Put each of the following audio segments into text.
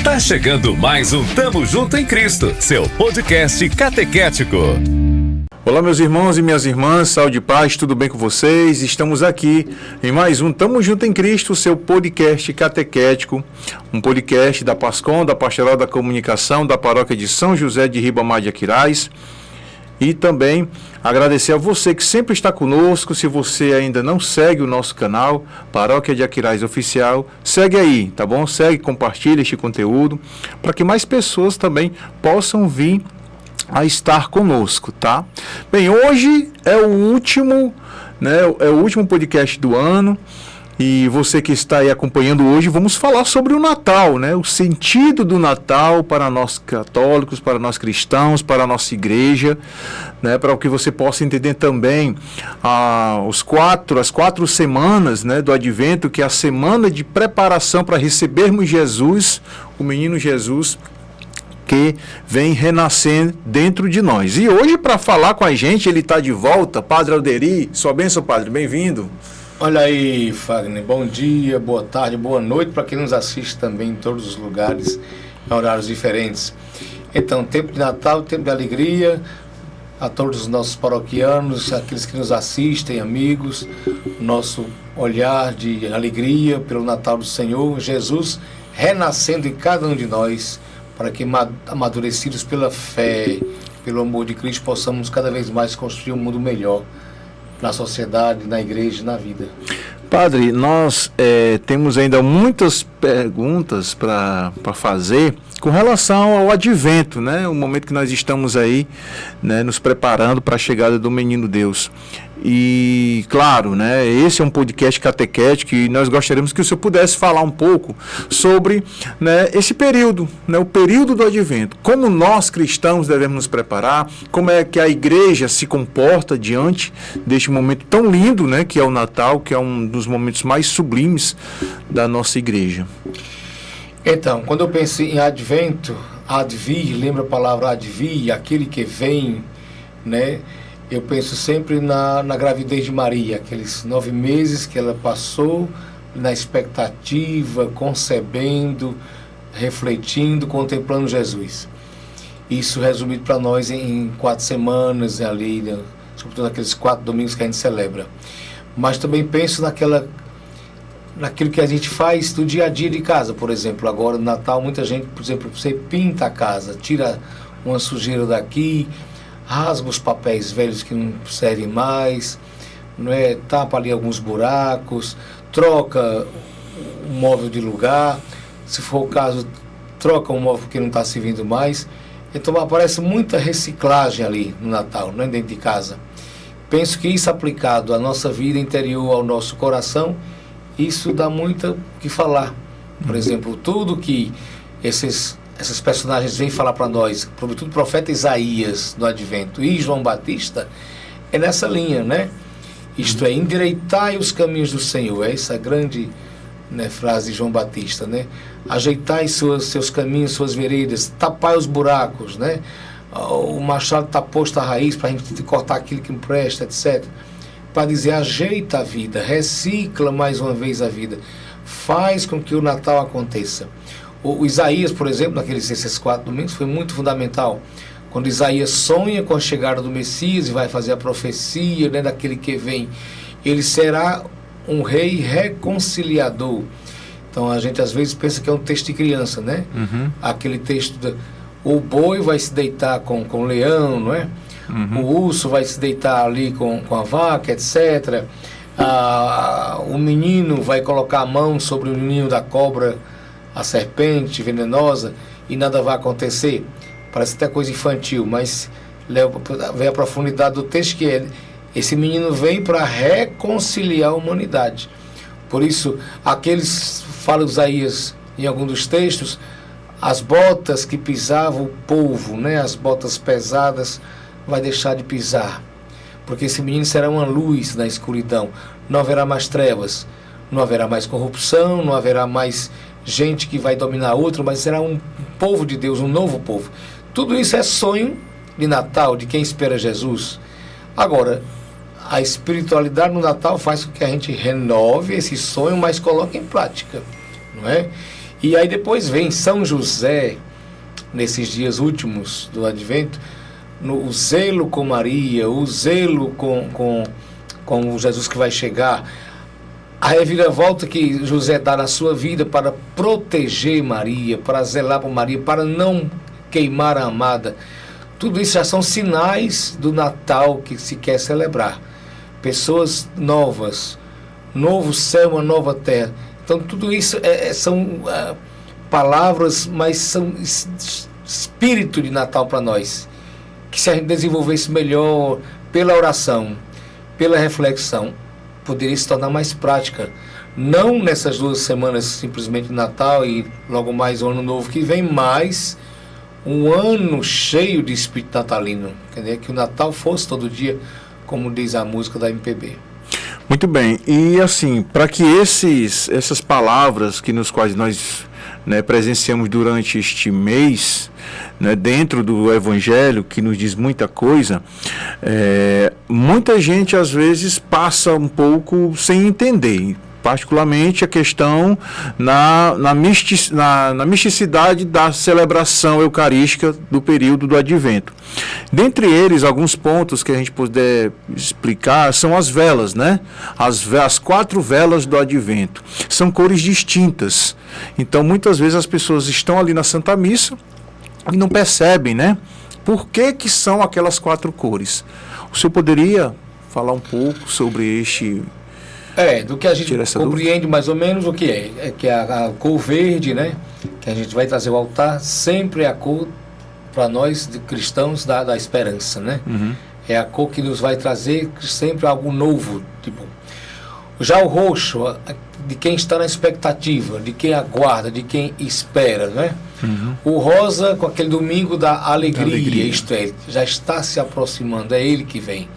Tá chegando mais um Tamo Junto em Cristo, seu podcast catequético. Olá, meus irmãos e minhas irmãs, saúde e paz, tudo bem com vocês? Estamos aqui em mais um Tamo Junto em Cristo, seu podcast catequético, um podcast da PASCOM, da Pastoral da Comunicação, da Paróquia de São José de Ribamar de Aquiraz. E também agradecer a você que sempre está conosco. Se você ainda não segue o nosso canal, Paróquia de Aquiraz Oficial, segue aí, tá bom? Segue, compartilha este conteúdo, para que mais pessoas também possam vir a estar conosco, tá? Bem, hoje é o último, né? É o último podcast do ano. E você que está aí acompanhando hoje, vamos falar sobre o Natal, né? O sentido do Natal para nós católicos, para nós cristãos, para a nossa igreja, né? Para que você possa entender também as quatro semanas, né, do Advento, que é a semana de preparação para recebermos Jesus, o menino Jesus, que vem renascer dentro de nós. E hoje, para falar com a gente, ele está de volta, Padre Alderi. Sua bênção, Padre, bem-vindo. Olha aí, Fagner, bom dia, boa tarde, boa noite para quem nos assiste também em todos os lugares, em horários diferentes. Então, tempo de Natal, tempo de alegria, a todos os nossos paroquianos, aqueles que nos assistem, amigos, nosso olhar de alegria pelo Natal do Senhor, Jesus renascendo em cada um de nós, para que amadurecidos pela fé, pelo amor de Cristo, possamos cada vez mais construir um mundo melhor na sociedade, na igreja e na vida. Padre, nós temos ainda muitas perguntas para fazer com relação ao Advento, né? O momento que nós estamos aí, né, nos preparando para a chegada do Menino Deus. E, claro, né, esse é um podcast catequético e nós gostaríamos que o senhor pudesse falar um pouco sobre, né, esse período, né, o período do Advento. Como nós cristãos devemos nos preparar, como é que a igreja se comporta diante deste momento tão lindo, né, que é o Natal, que é um dos momentos mais sublimes da nossa igreja. Então, quando eu penso em Advento, advir, lembra a palavra advir, aquele que vem, né? Eu penso sempre na gravidez de Maria, aqueles 9 meses que ela passou na expectativa, concebendo, refletindo, contemplando Jesus. Isso resumido para nós em 4 semanas ali, né? Sobretudo naqueles 4 domingos que a gente celebra. Mas também penso naquilo que a gente faz do dia a dia de casa, por exemplo. Agora no Natal, muita gente, por exemplo, você pinta a casa, tira uma sujeira daqui, rasga os papéis velhos que não servem mais, não é? Tapa ali alguns buracos, troca o móvel de lugar, se for o caso, troca um móvel que não está servindo mais. Então aparece muita reciclagem ali no Natal, não é? Dentro de casa. Penso que isso aplicado à nossa vida interior, ao nosso coração, isso dá muito o que falar. Por exemplo, tudo que esses personagens vêm falar para nós, sobretudo o profeta Isaías do Advento e João Batista, é nessa linha, né? Isto é, endireitai os caminhos do Senhor. É essa grande, né, frase de João Batista, né? Ajeitai seus caminhos, suas veredas, tapai os buracos, né? O machado está posto à raiz para a gente cortar aquilo que não presta, etc. Para dizer, ajeita a vida, recicla mais uma vez a vida, faz com que o Natal aconteça. O Isaías, por exemplo, esses 4 domingos, foi muito fundamental. Quando Isaías sonha com a chegada do Messias e vai fazer a profecia, né, daquele que vem, ele será um rei reconciliador. Então a gente às vezes pensa que é um texto de criança, né? Uhum. Aquele texto, o boi vai se deitar com o leão, não é? Uhum. O urso vai se deitar ali com a vaca, etc. O menino vai colocar a mão sobre o ninho da cobra, a serpente venenosa, e nada vai acontecer. Parece até coisa infantil, mas vem a profundidade do texto, que esse menino vem para reconciliar a humanidade. Por isso, fala Isaías em algum dos textos, as botas que pisava o povo, né, as botas pesadas, vai deixar de pisar, porque esse menino será uma luz na escuridão. Não haverá mais trevas, não haverá mais corrupção, não haverá mais gente que vai dominar outro, mas será um povo de Deus, um novo povo. Tudo isso é sonho de Natal, de quem espera Jesus. Agora, a espiritualidade no Natal faz com que a gente renove esse sonho, mas coloque em prática, não é? E aí depois vem São José, nesses dias últimos do Advento, o zelo com Maria, o zelo com o Jesus que vai chegar, a reviravolta que José dá na sua vida para proteger Maria, para zelar por Maria, para não queimar a amada. Tudo isso já são sinais do Natal que se quer celebrar. Pessoas novas, novo céu, uma nova terra. Então tudo isso são palavras, mas são espírito de Natal para nós. Que se a gente desenvolvesse melhor pela oração, pela reflexão, poderia se tornar mais prática. Não nessas 2 semanas simplesmente de Natal e logo mais o Ano Novo que vem, mas um ano cheio de espírito natalino. Quer dizer, que o Natal fosse todo dia, como diz a música da MPB. Muito bem. E assim, para que essas palavras que nos quais nós presenciamos durante este mês, dentro do Evangelho, que nos diz muita coisa, muita gente às vezes passa um pouco sem entender, particularmente a questão na misticidade da celebração eucarística do período do Advento. Dentre eles, alguns pontos que a gente puder explicar são as velas, as 4 velas do Advento. São cores distintas. Então, muitas vezes as pessoas estão ali na Santa Missa e não percebem, por que são aquelas 4 cores. O senhor poderia falar um pouco sobre este... do que a gente compreende mais ou menos o que é que a cor verde, que a gente vai trazer ao altar, sempre é a cor para nós de cristãos da esperança, Uhum. É a cor que nos vai trazer sempre algo novo, tipo. Já o roxo, de quem está na expectativa, de quem aguarda, de quem espera, Uhum. O rosa, com aquele domingo da alegria, isto é, já está se aproximando, é ele que vem.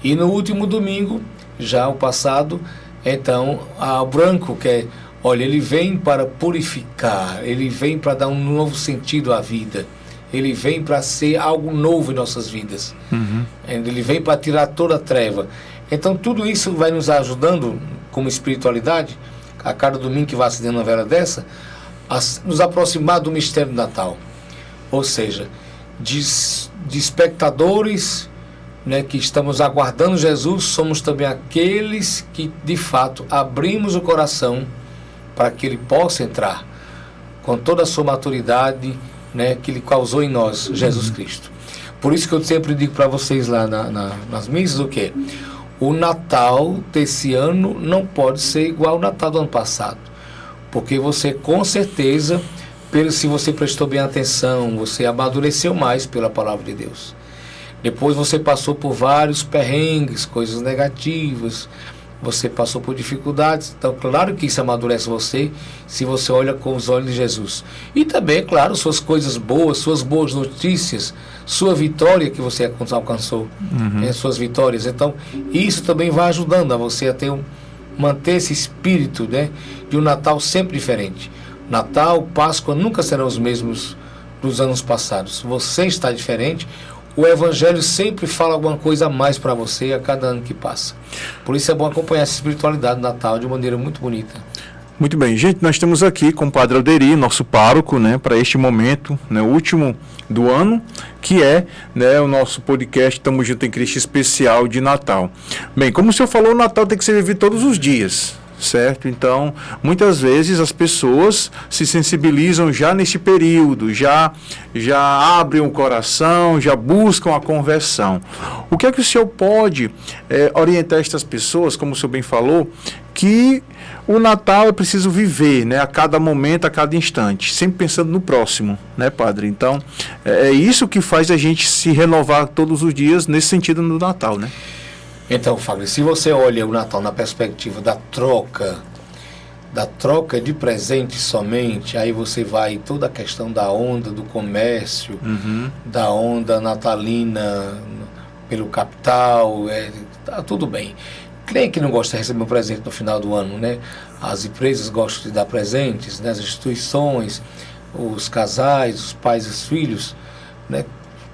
E no último domingo, já o passado, então, o branco, que ele vem para purificar, ele vem para dar um novo sentido à vida, ele vem para ser algo novo em nossas vidas, Uhum. Ele vem para tirar toda a treva. Então, tudo isso vai nos ajudando, como espiritualidade, a cada domingo que vai acendendo uma vela dessa, a nos aproximar do mistério do Natal. Ou seja, de espectadores, que estamos aguardando Jesus, somos também aqueles que, de fato, abrimos o coração para que ele possa entrar com toda a sua maturidade, que ele causou em nós, Jesus Cristo. Por isso que eu sempre digo para vocês lá nas missas o quê? O Natal desse ano não pode ser igual ao Natal do ano passado, porque você, com certeza, se você prestou bem atenção, você amadureceu mais pela palavra de Deus. Depois você passou por vários perrengues, coisas negativas, você passou por dificuldades. Então, claro que isso amadurece você, se você olha com os olhos de Jesus. E também, claro, suas coisas boas, suas boas notícias, sua vitória que você alcançou, Uhum. Suas vitórias. Então, isso também vai ajudando a você a manter esse espírito, de um Natal sempre diferente. Natal, Páscoa nunca serão os mesmos dos anos passados. Você está diferente. O Evangelho sempre fala alguma coisa a mais para você a cada ano que passa. Por isso é bom acompanhar essa espiritualidade do Natal de maneira muito bonita. Muito bem, gente, nós estamos aqui com o Padre Alderi, nosso pároco, para este momento, o último do ano, que é o nosso podcast Tamo Junto em Cristo especial de Natal. Bem, como o senhor falou, o Natal tem que ser vivido todos os dias, certo? Então, muitas vezes as pessoas se sensibilizam já nesse período, já abrem o coração, já buscam a conversão. O que é que o senhor pode orientar estas pessoas, como o senhor bem falou, que o Natal é preciso viver, a cada momento, a cada instante, sempre pensando no próximo, padre? Então, é isso que faz a gente se renovar todos os dias nesse sentido no Natal, Então, Fábio, se você olha o Natal na perspectiva da troca de presentes somente, aí você vai toda a questão da onda do comércio, Uhum. da onda natalina pelo capital, tá tudo bem. Quem é que não gosta de receber um presente no final do ano, As empresas gostam de dar presentes, as instituições, os casais, os pais e os filhos,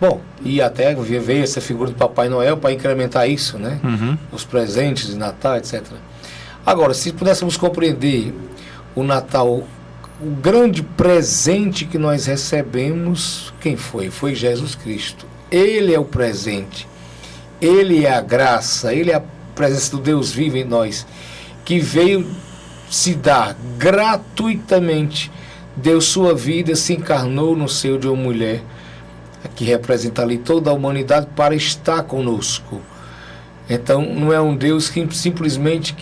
Bom, e até veio essa figura do Papai Noel para incrementar isso, Uhum. Os presentes de Natal, etc. Agora, se pudéssemos compreender o Natal o grande presente que nós recebemos, quem foi? Foi Jesus Cristo. Ele é o presente. Ele é a graça. Ele é a presença do Deus vivo em nós, que veio se dar gratuitamente. Deu sua vida, se encarnou no seio de uma mulher, que representa ali toda a humanidade, para estar conosco. Então, não é um Deus que simplesmente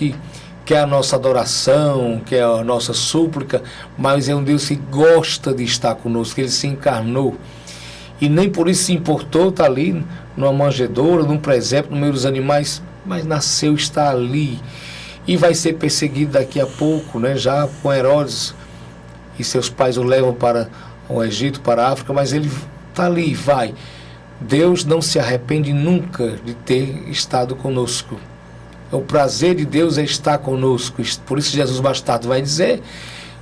quer a nossa adoração, quer a nossa súplica, mas é um Deus que gosta de estar conosco, que Ele se encarnou. E nem por isso se importou estar ali, numa manjedoura, num presépio, no meio dos animais, mas nasceu, está ali. E vai ser perseguido daqui a pouco, né? Já com Herodes, e seus pais o levam para o Egito, para a África, mas ele está ali, vai. Deus não se arrepende nunca de ter estado conosco. O prazer de Deus é estar conosco. Por isso Jesus Bastardo vai dizer: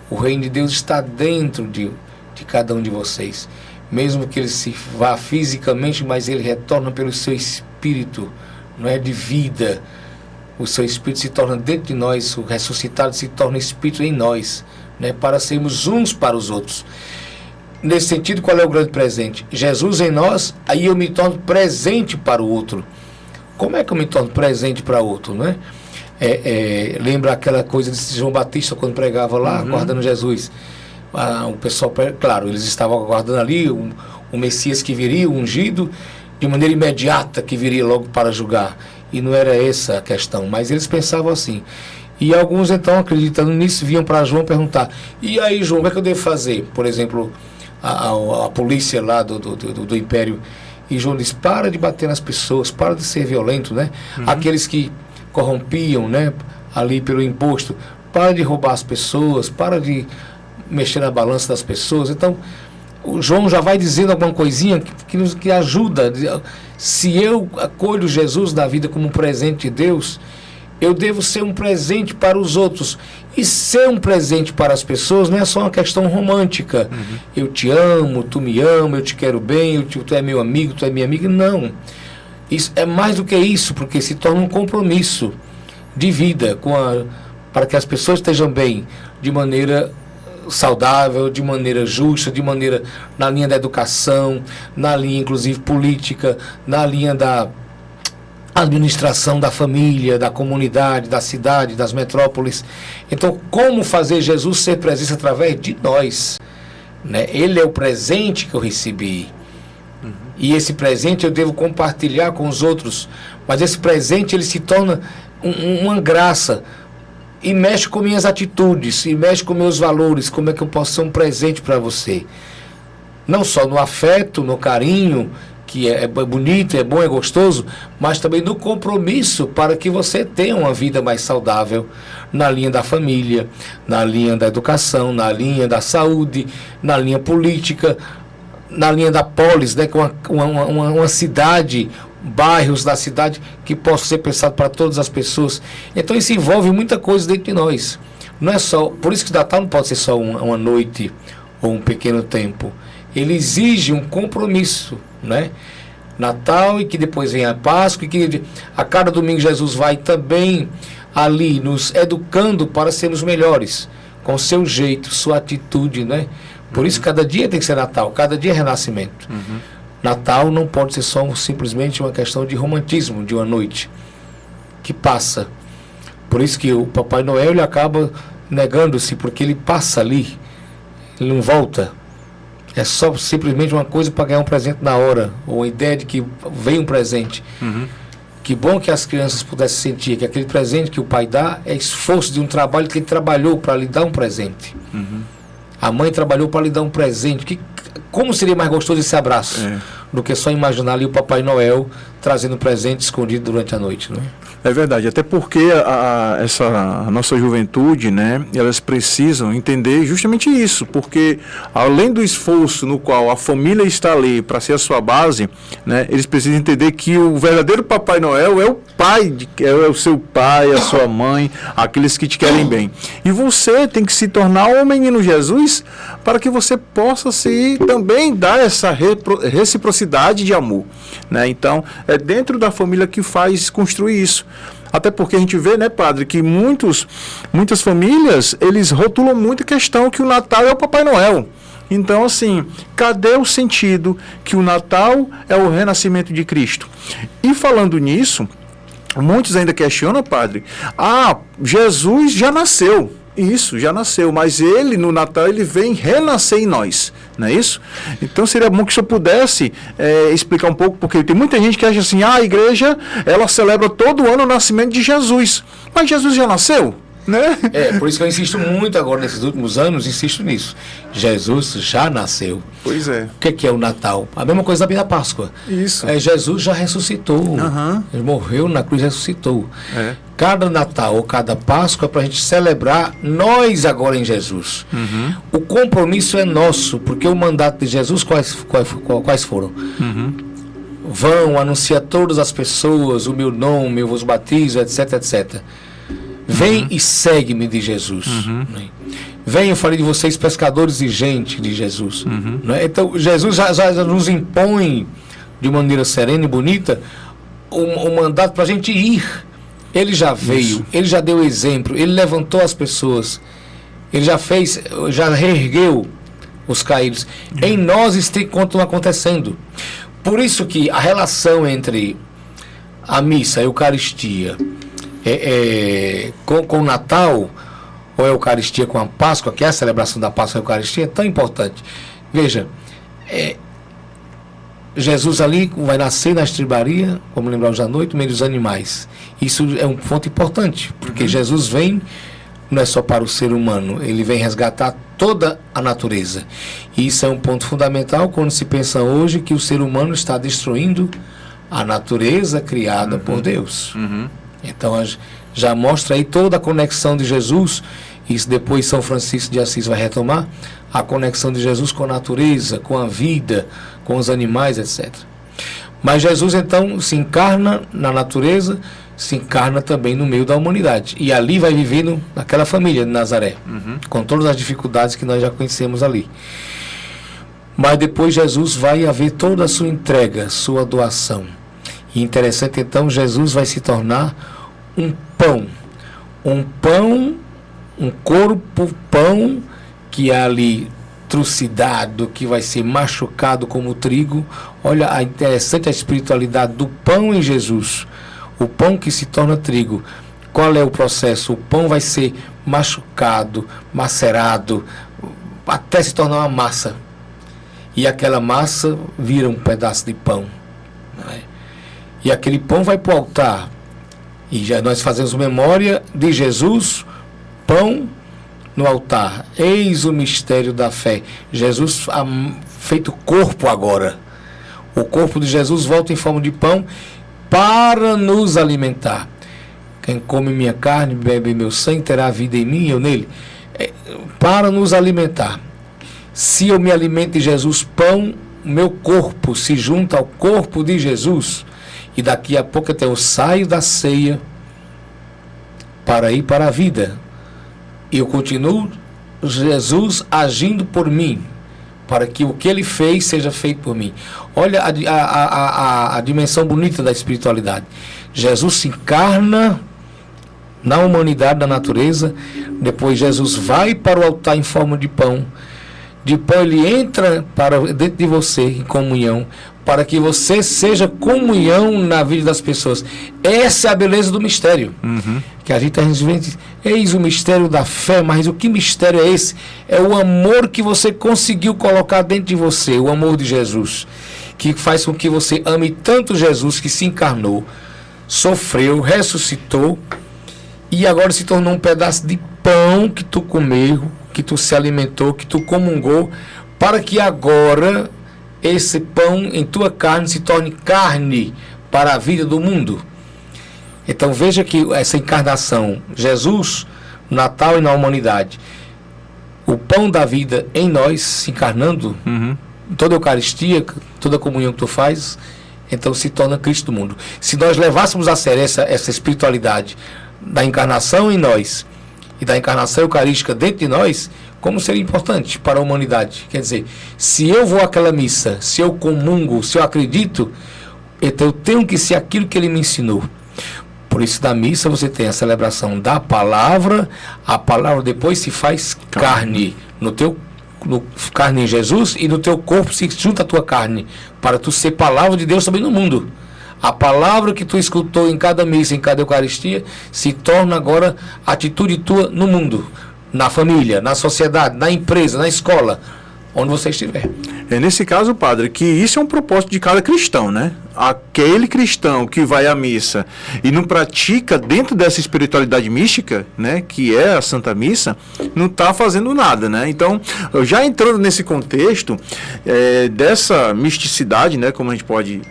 o reino de Deus está dentro de cada um de vocês. Mesmo que ele se vá fisicamente, mas ele retorna pelo seu espírito, não é, de vida. O seu espírito se torna dentro de nós, o ressuscitado se torna espírito em nós, né, para sermos uns para os outros. Nesse sentido, qual é o grande presente? Jesus em nós, aí eu me torno presente para o outro. Como é que eu me torno presente para o outro, né? Lembra aquela coisa de João Batista quando pregava lá, aguardando Jesus. O pessoal, claro, eles estavam aguardando ali o Messias que viria, o ungido, de maneira imediata, que viria logo para julgar. E não era essa a questão, mas eles pensavam assim. E alguns, então, acreditando nisso, vinham para João perguntar: e aí, João, o que é que eu devo fazer? Por exemplo, a polícia lá do Império. E João diz: para de bater nas pessoas, para de ser violento, né? Aqueles que corrompiam, né, ali pelo imposto, para de roubar as pessoas, para de mexer na balança das pessoas. Então, o João já vai dizendo alguma coisinha que ajuda. Se eu acolho Jesus na vida como um presente de Deus, eu devo ser um presente para os outros. E ser um presente para as pessoas não é só uma questão romântica. Eu te amo, tu me ama, eu te quero bem, tu é meu amigo, tu é minha amiga. Não. Isso é mais do que isso, porque se torna um compromisso de vida para que as pessoas estejam bem de maneira saudável, de maneira justa, de maneira na linha da educação, na linha inclusive política, na linha da administração da família, da comunidade, da cidade, das metrópoles. Então, como fazer Jesus ser presente através de nós, né? Ele é o presente que eu recebi. E esse presente eu devo compartilhar com os outros. Mas esse presente, ele se torna uma graça. E mexe com minhas atitudes, e mexe com meus valores. Como é que eu posso ser um presente para você? Não só no afeto, no carinho, que é bonito, é bom, é gostoso, mas também no compromisso para que você tenha uma vida mais saudável na linha da família, na linha da educação, na linha da saúde, na linha política, na linha da polis, né, que é uma cidade, bairros da cidade que possam ser pensados para todas as pessoas. Então isso envolve muita coisa dentro de nós. Não é só, por isso que o Natal não pode ser só uma noite ou um pequeno tempo. Ele exige um compromisso, né? Natal, e que depois vem a Páscoa, e que a cada domingo Jesus vai também ali nos educando para sermos melhores, com seu jeito, sua atitude, né? Por isso cada dia tem que ser Natal, cada dia é renascimento. Natal não pode ser só simplesmente uma questão de romantismo, de uma noite que passa. Por isso que o Papai Noel, ele acaba negando-se, porque ele passa ali, ele não volta. É só simplesmente uma coisa para ganhar um presente na hora, ou a ideia de que vem um presente. Que bom que as crianças pudessem sentir que aquele presente que o pai dá é esforço de um trabalho que ele trabalhou para lhe dar um presente. A mãe trabalhou para lhe dar um presente. Como seria mais gostoso esse abraço do que só imaginar ali o Papai Noel trazendo um presente escondido durante a noite, não é? É verdade, até porque a nossa juventude, né, elas precisam entender justamente isso, porque além do esforço no qual a família está ali para ser a sua base, né, eles precisam entender que o verdadeiro Papai Noel é o pai, é o seu pai, a sua mãe, aqueles que te querem bem. E você tem que se tornar um menino Jesus para que você possa também dar essa reciprocidade de amor, né? Então, é dentro da família que faz construir isso. Até porque a gente vê, né, padre, que muitas famílias, eles rotulam muito a questão que o Natal é o Papai Noel. Então, assim, cadê o sentido que o Natal é o renascimento de Cristo? E falando nisso, muitos ainda questionam, padre, Jesus já nasceu. Isso, já nasceu, mas ele no Natal ele vem renascer em nós, não é isso? Então seria bom que o senhor pudesse explicar um pouco, porque tem muita gente que acha assim, a igreja ela celebra todo ano o nascimento de Jesus, mas Jesus já nasceu, né? Por isso que eu insisto muito agora, nesses últimos anos, insisto nisso. Jesus já nasceu. Pois é. O que é o Natal? A mesma coisa da Páscoa. Isso. Jesus já ressuscitou. Ele morreu na cruz e ressuscitou. Cada Natal ou cada Páscoa é para a gente celebrar nós agora em Jesus. O compromisso é nosso, porque o mandato de Jesus, quais foram? Vão, anuncia a todas as pessoas o meu nome, eu vos batizo, etc, etc. Vem e segue-me de Jesus. Vem, eu falei de vocês, pescadores de gente de Jesus. Então, Jesus já nos impõe de maneira serena e bonita o mandato para a gente ir. Ele já veio, ele já deu exemplo, ele levantou as pessoas, ele já reergueu os caídos. Em nós isso tem que continuar acontecendo. Por isso que a relação entre a missa, a Eucaristia, com o Natal, ou a Eucaristia com a Páscoa, que é a celebração da Páscoa e a Eucaristia, é tão importante. Veja, Jesus ali vai nascer na estribaria, como lembramos da noite, no meio dos animais. Isso é um ponto importante, porque Jesus vem, não é só para o ser humano, ele vem resgatar toda a natureza. E isso é um ponto fundamental quando se pensa hoje que o ser humano está destruindo a natureza criada por Deus. Então já mostra aí toda a conexão de Jesus. Isso depois São Francisco de Assis vai retomar, a conexão de Jesus com a natureza, com a vida, com os animais, etc. Mas Jesus então se encarna na natureza, se encarna também no meio da humanidade, e ali vai vivendo naquela família de Nazaré, com todas as dificuldades que nós já conhecemos ali. Mas depois Jesus vai haver toda a sua entrega, sua doação. E interessante então, Jesus vai se tornar um pão, um corpo pão que é ali trucidado, que vai ser machucado como o trigo. Olha a interessante a espiritualidade do pão em Jesus, o pão que se torna trigo. Qual é o processo? O pão vai ser machucado, macerado, até se tornar uma massa, e aquela massa vira um pedaço de pão, não é? E aquele pão vai para o altar, e já nós fazemos memória de Jesus, pão no altar. Eis o mistério da fé. Jesus feito corpo agora. O corpo de Jesus volta em forma de pão para nos alimentar. Quem come minha carne, bebe meu sangue, terá vida em mim e eu nele. Para nos alimentar. Se eu me alimento de Jesus, pão, meu corpo se junta ao corpo de Jesus. E daqui a pouco até eu saio da ceia para ir para a vida. E eu continuo Jesus agindo por mim, para que o que ele fez seja feito por mim. Olha a dimensão bonita da espiritualidade. Jesus se encarna na humanidade, da natureza. Depois Jesus vai para o altar em forma de pão. De pão ele entra para dentro de você em comunhão, para que você seja comunhão na vida das pessoas. Essa é a beleza do mistério. Que a gente diz, eis o mistério da fé, mas o que mistério é esse? É o amor que você conseguiu colocar dentro de você, o amor de Jesus, que faz com que você ame tanto Jesus, que se encarnou, sofreu, ressuscitou, e agora se tornou um pedaço de pão que tu comeu, que tu se alimentou, que tu comungou, para que agora esse pão em tua carne se torne carne para a vida do mundo. Então veja que essa encarnação, Jesus, no Natal e na humanidade, o pão da vida em nós, se encarnando, toda a Eucaristia, toda a comunhão que tu faz, então se torna Cristo do mundo. Se nós levássemos a sério essa espiritualidade da encarnação em nós e da encarnação eucarística dentro de nós, como seria importante para a humanidade. Quer dizer, se eu vou àquela missa, se eu comungo, se eu acredito, então eu tenho que ser aquilo que ele me ensinou. Por isso, na missa, você tem a celebração da palavra, a palavra depois se faz carne carne em Jesus, e no teu corpo se junta a tua carne, para tu ser palavra de Deus também no mundo. A palavra que tu escutou em cada missa, em cada Eucaristia, se torna agora atitude tua no mundo, na família, na sociedade, na empresa, na escola, onde você estiver. É nesse caso, padre, que isso é um propósito de cada cristão, né? Aquele cristão que vai à missa e não pratica dentro dessa espiritualidade mística, né, que é a Santa Missa, não está fazendo nada, né? Então, já entrando nesse contexto dessa misticidade, né, como a gente pode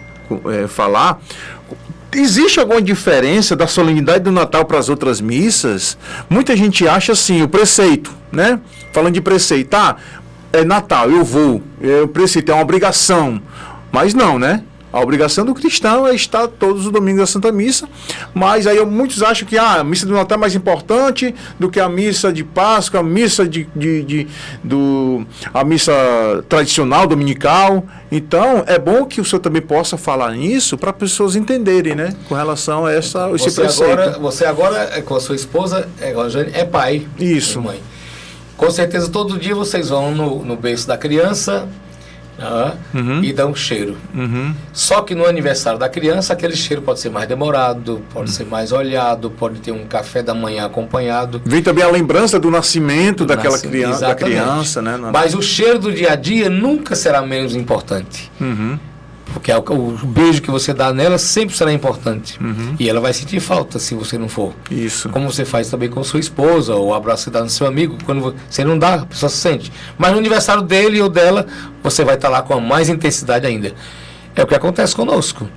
falar, existe alguma diferença da solenidade do Natal para as outras missas? Muita gente acha assim, o preceito, né? Falando de preceito, é Natal, eu vou, o preceito é uma obrigação, mas não, né? A obrigação do cristão é estar todos os domingos da Santa Missa, mas aí muitos acham que a missa do Natal é mais importante do que a missa de Páscoa, a missa a missa tradicional, dominical. Então, é bom que o senhor também possa falar nisso para as pessoas entenderem, né? Com relação a esse preceito. Você agora, com a sua esposa, é pai. Isso. Mãe. Com certeza, todo dia vocês vão no berço da criança, e dão um cheiro. Só que no aniversário da criança, aquele cheiro pode ser mais demorado, pode ser mais olhado, pode ter um café da manhã acompanhado. Vem também a lembrança do nascimento daquela criança, da criança, né? Mas o cheiro do dia a dia nunca será menos importante. Porque o beijo que você dá nela sempre será importante. E ela vai sentir falta se você não for. Isso. Como você faz também com sua esposa, ou o abraço que você dá no seu amigo, quando você não dá, a pessoa se sente. Mas no aniversário dele ou dela, você vai estar lá com mais intensidade ainda. É o que acontece conosco.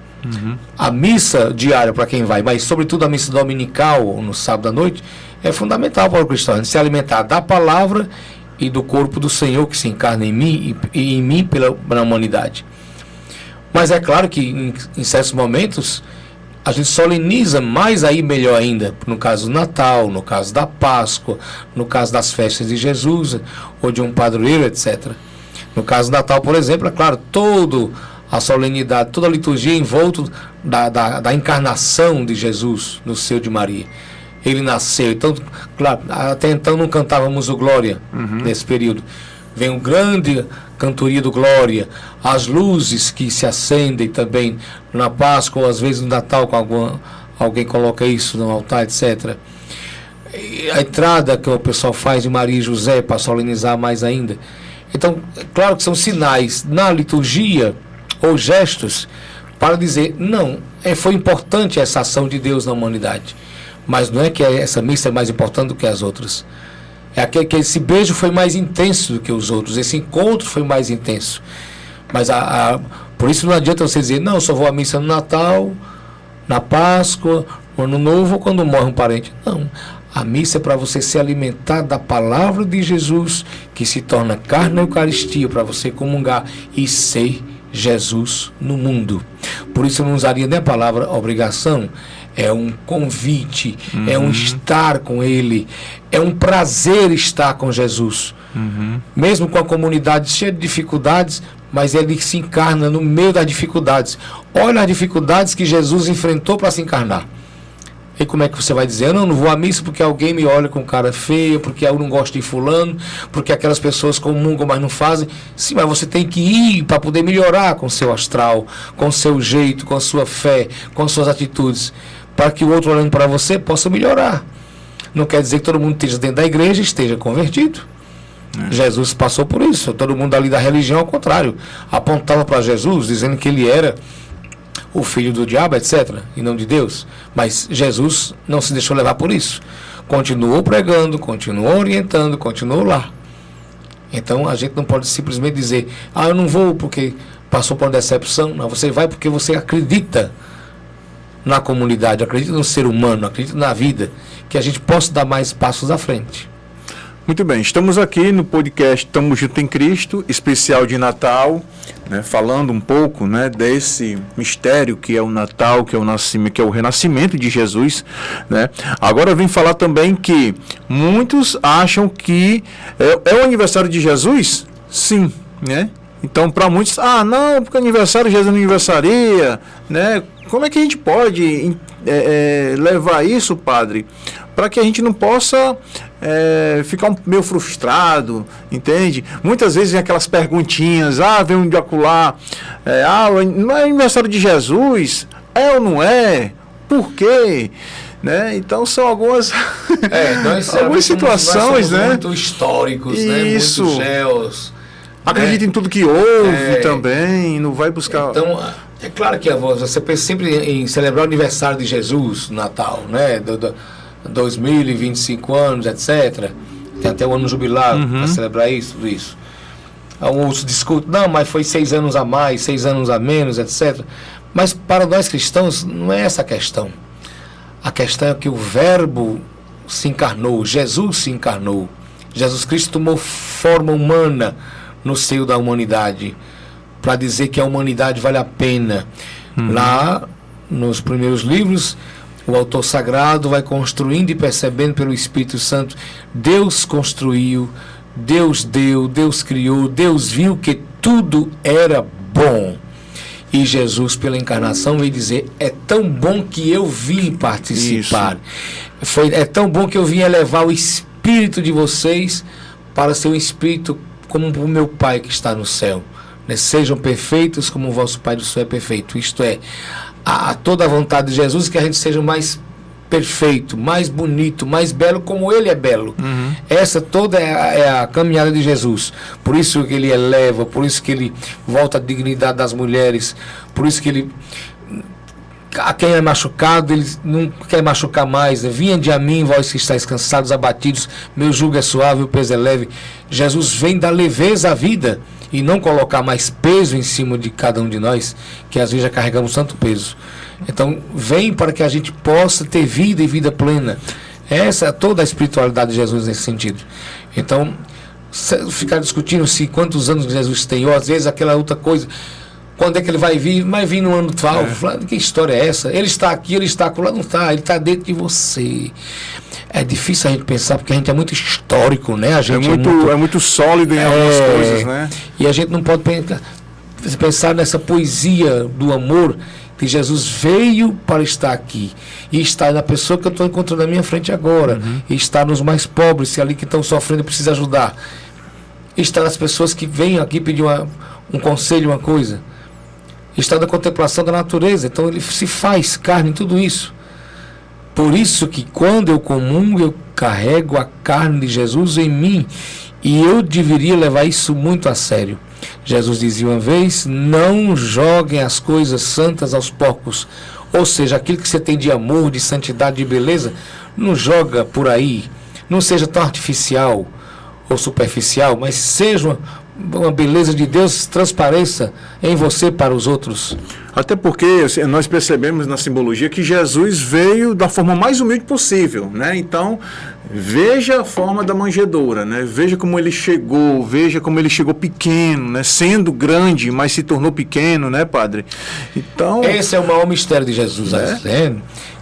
A missa diária para quem vai, mas sobretudo a missa dominical, no sábado à noite, é fundamental para o cristão, se alimentar da palavra e do corpo do Senhor que se encarna em mim e em mim pela humanidade. Mas é claro que em certos momentos a gente soleniza mais aí, melhor ainda, no caso do Natal, no caso da Páscoa, no caso das festas de Jesus ou de um padroeiro, etc. No caso do Natal, por exemplo, é claro, toda a solenidade, toda a liturgia em volta da encarnação de Jesus no seio de Maria. Ele nasceu, então, claro, até então não cantávamos o Glória nesse período. Vem um grande cantoria do Glória, as luzes que se acendem também na Páscoa, ou às vezes no Natal, com alguém coloca isso no altar, etc. E a entrada que o pessoal faz de Maria e José para solenizar mais ainda. Então, claro que são sinais na liturgia ou gestos para dizer, não, foi importante essa ação de Deus na humanidade, mas não é que essa missa é mais importante do que as outras. É que esse beijo foi mais intenso do que os outros, esse encontro foi mais intenso. Mas por isso não adianta você dizer, não, eu só vou à missa no Natal, na Páscoa, no Ano Novo, ou quando morre um parente. Não, a missa é para você se alimentar da palavra de Jesus, que se torna carne na Eucaristia, para você comungar e ser Jesus no mundo. Por isso eu não usaria nem a palavra obrigação. É um convite, é um estar com Ele, é um prazer estar com Jesus. Mesmo com a comunidade cheia de dificuldades, mas Ele se encarna no meio das dificuldades. Olha as dificuldades que Jesus enfrentou para se encarnar. E como é que você vai dizer, não vou à missa porque alguém me olha com cara feia, porque eu não gosto de fulano, porque aquelas pessoas comungam, mas não fazem. Sim, mas você tem que ir para poder melhorar com o seu astral, com o seu jeito, com a sua fé, com as suas atitudes, para que o outro olhando para você possa melhorar. Não quer dizer que todo mundo esteja dentro da igreja e esteja convertido. Jesus passou por isso. Todo mundo ali da religião, ao contrário, apontava para Jesus, dizendo que ele era o filho do diabo, etc., e não de Deus. Mas Jesus não se deixou levar por isso. Continuou pregando, continuou orientando, continuou lá. Então a gente não pode simplesmente dizer, eu não vou porque passou por uma decepção. Não, você vai porque você acredita na comunidade, acredita no ser humano, acredita na vida, que a gente possa dar mais passos à frente. Muito bem, estamos aqui no podcast Estamos Juntos em Cristo, especial de Natal, né, falando um pouco, né, desse mistério que é o Natal, que é o nascimento, que é o renascimento de Jesus, né. Agora eu vim falar também que muitos acham que é o aniversário de Jesus, sim, né. Então, para muitos, não, porque aniversário Jesus não aniversaria, né? Como é que a gente pode levar isso, padre, para que a gente não possa ficar meio frustrado, entende? Muitas vezes vem aquelas perguntinhas, vem um de acolá, não é aniversário de Jesus? É ou não é? Por quê? Né? Então são algumas algumas situações, nós né? Muito históricos, isso. Né? Muito geos. Acredita em tudo que houve também, não vai buscar. Então, é claro que você pensa sempre em celebrar o aniversário de Jesus, Natal, né? 2025 anos, etc. Tem até o ano jubilar para celebrar isso, tudo isso. Alguns discutem, não, mas foi 6 anos a mais, 6 anos a menos, etc. Mas para nós cristãos não é essa a questão. A questão é que o Verbo se encarnou, Jesus se encarnou. Jesus Cristo tomou forma humana no seio da humanidade, para dizer que a humanidade vale a pena. Lá, nos primeiros livros, o autor sagrado vai construindo e percebendo pelo Espírito Santo, Deus construiu, Deus deu, Deus criou, Deus viu que tudo era bom. E Jesus, pela encarnação, veio dizer, é tão bom que eu vim participar. É tão bom que eu vim elevar o espírito de vocês para ser um espírito como o meu Pai que está no céu. Né? Sejam perfeitos como o vosso Pai do céu é perfeito. Isto é, a toda a vontade de Jesus que a gente seja mais perfeito, mais bonito, mais belo como Ele é belo. Essa toda é a caminhada de Jesus. Por isso que Ele eleva, por isso que Ele volta à dignidade das mulheres, por isso que Ele, a quem é machucado, Ele não quer machucar mais. Vinha de a mim, vós que estáis cansados, abatidos, meu jugo é suave, o peso é leve. Jesus vem dar leveza à vida e não colocar mais peso em cima de cada um de nós, que às vezes já carregamos tanto peso. Então, vem para que a gente possa ter vida e vida plena. Essa é toda a espiritualidade de Jesus nesse sentido. Então, ficar discutindo se quantos anos Jesus tem, ou às vezes aquela outra coisa, quando é que ele vai vir? Vai vir no ano tal. Que história é essa? Ele está aqui, ele está acolá, não está, ele está dentro de você. É difícil a gente pensar, porque a gente é muito histórico, né? A gente é muito sólido em algumas coisas, né? E a gente não pode pensar nessa poesia do amor, que Jesus veio para estar aqui e está na pessoa que eu estou encontrando na minha frente agora, e está nos mais pobres, se ali que estão sofrendo precisa ajudar, e está nas pessoas que vêm aqui pedir um conselho, uma coisa, está na contemplação da natureza. Então ele se faz carne em tudo isso. Por isso que quando eu comungo, eu carrego a carne de Jesus em mim, e eu deveria levar isso muito a sério. Jesus dizia uma vez, não joguem as coisas santas aos porcos. Ou seja, aquilo que você tem de amor, de santidade, de beleza, não joga por aí. Não seja tão artificial ou superficial, mas seja uma beleza de Deus, transpareça em você para os outros. Até porque nós percebemos na simbologia que Jesus veio da forma mais humilde possível, né? Então, veja a forma da manjedoura, né? Veja como ele chegou pequeno, né? Sendo grande, mas se tornou pequeno, né, padre? Então, esse é o maior mistério de Jesus, né?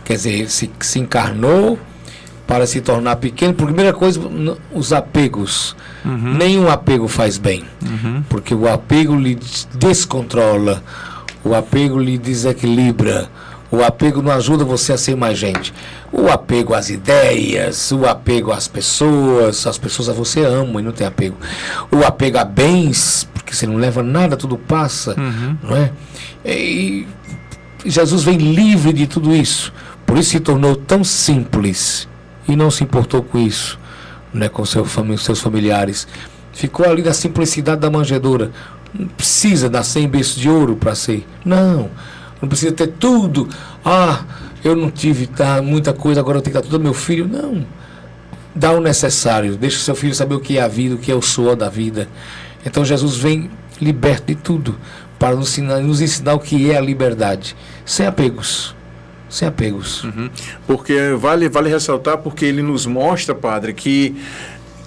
Quer dizer, ele se encarnou para se tornar pequeno. Por primeira coisa, os apegos. Nenhum apego faz bem, porque o apego lhe descontrola, o apego lhe desequilibra, o apego não ajuda você a ser mais gente. O apego às ideias, o apego às pessoas a você ama e não tem apego. O apego a bens, porque você não leva nada, tudo passa, não é? E Jesus vem livre de tudo isso, por isso se tornou tão simples e não se importou com isso, né, com seus familiares. Ficou ali na simplicidade da manjedoura. Não precisa dar 100 berços de ouro para ser. Não precisa ter tudo. Eu não tive muita coisa, agora eu tenho que dar tudo ao meu filho. Não. Dá o necessário. Deixa o seu filho saber o que é a vida, o que é o suor da vida. Então Jesus vem liberto de tudo para nos ensinar o que é a liberdade. Sem apegos. Porque vale ressaltar, porque ele nos mostra, padre, que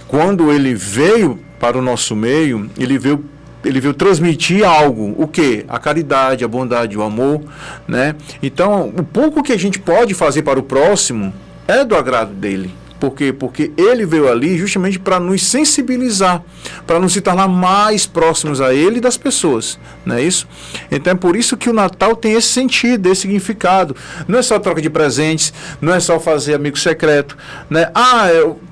quando ele veio para o nosso meio, ele veio transmitir algo. O quê? A caridade, a bondade, o amor, né? Então, o pouco que a gente pode fazer para o próximo é do agrado dele, Por quê? Porque ele veio ali justamente para nos sensibilizar, para nos se tornar mais próximos a ele e das pessoas, não é isso? Então é por isso que o Natal tem esse sentido, esse significado. Não é só troca de presentes, não é só fazer amigo secreto, né?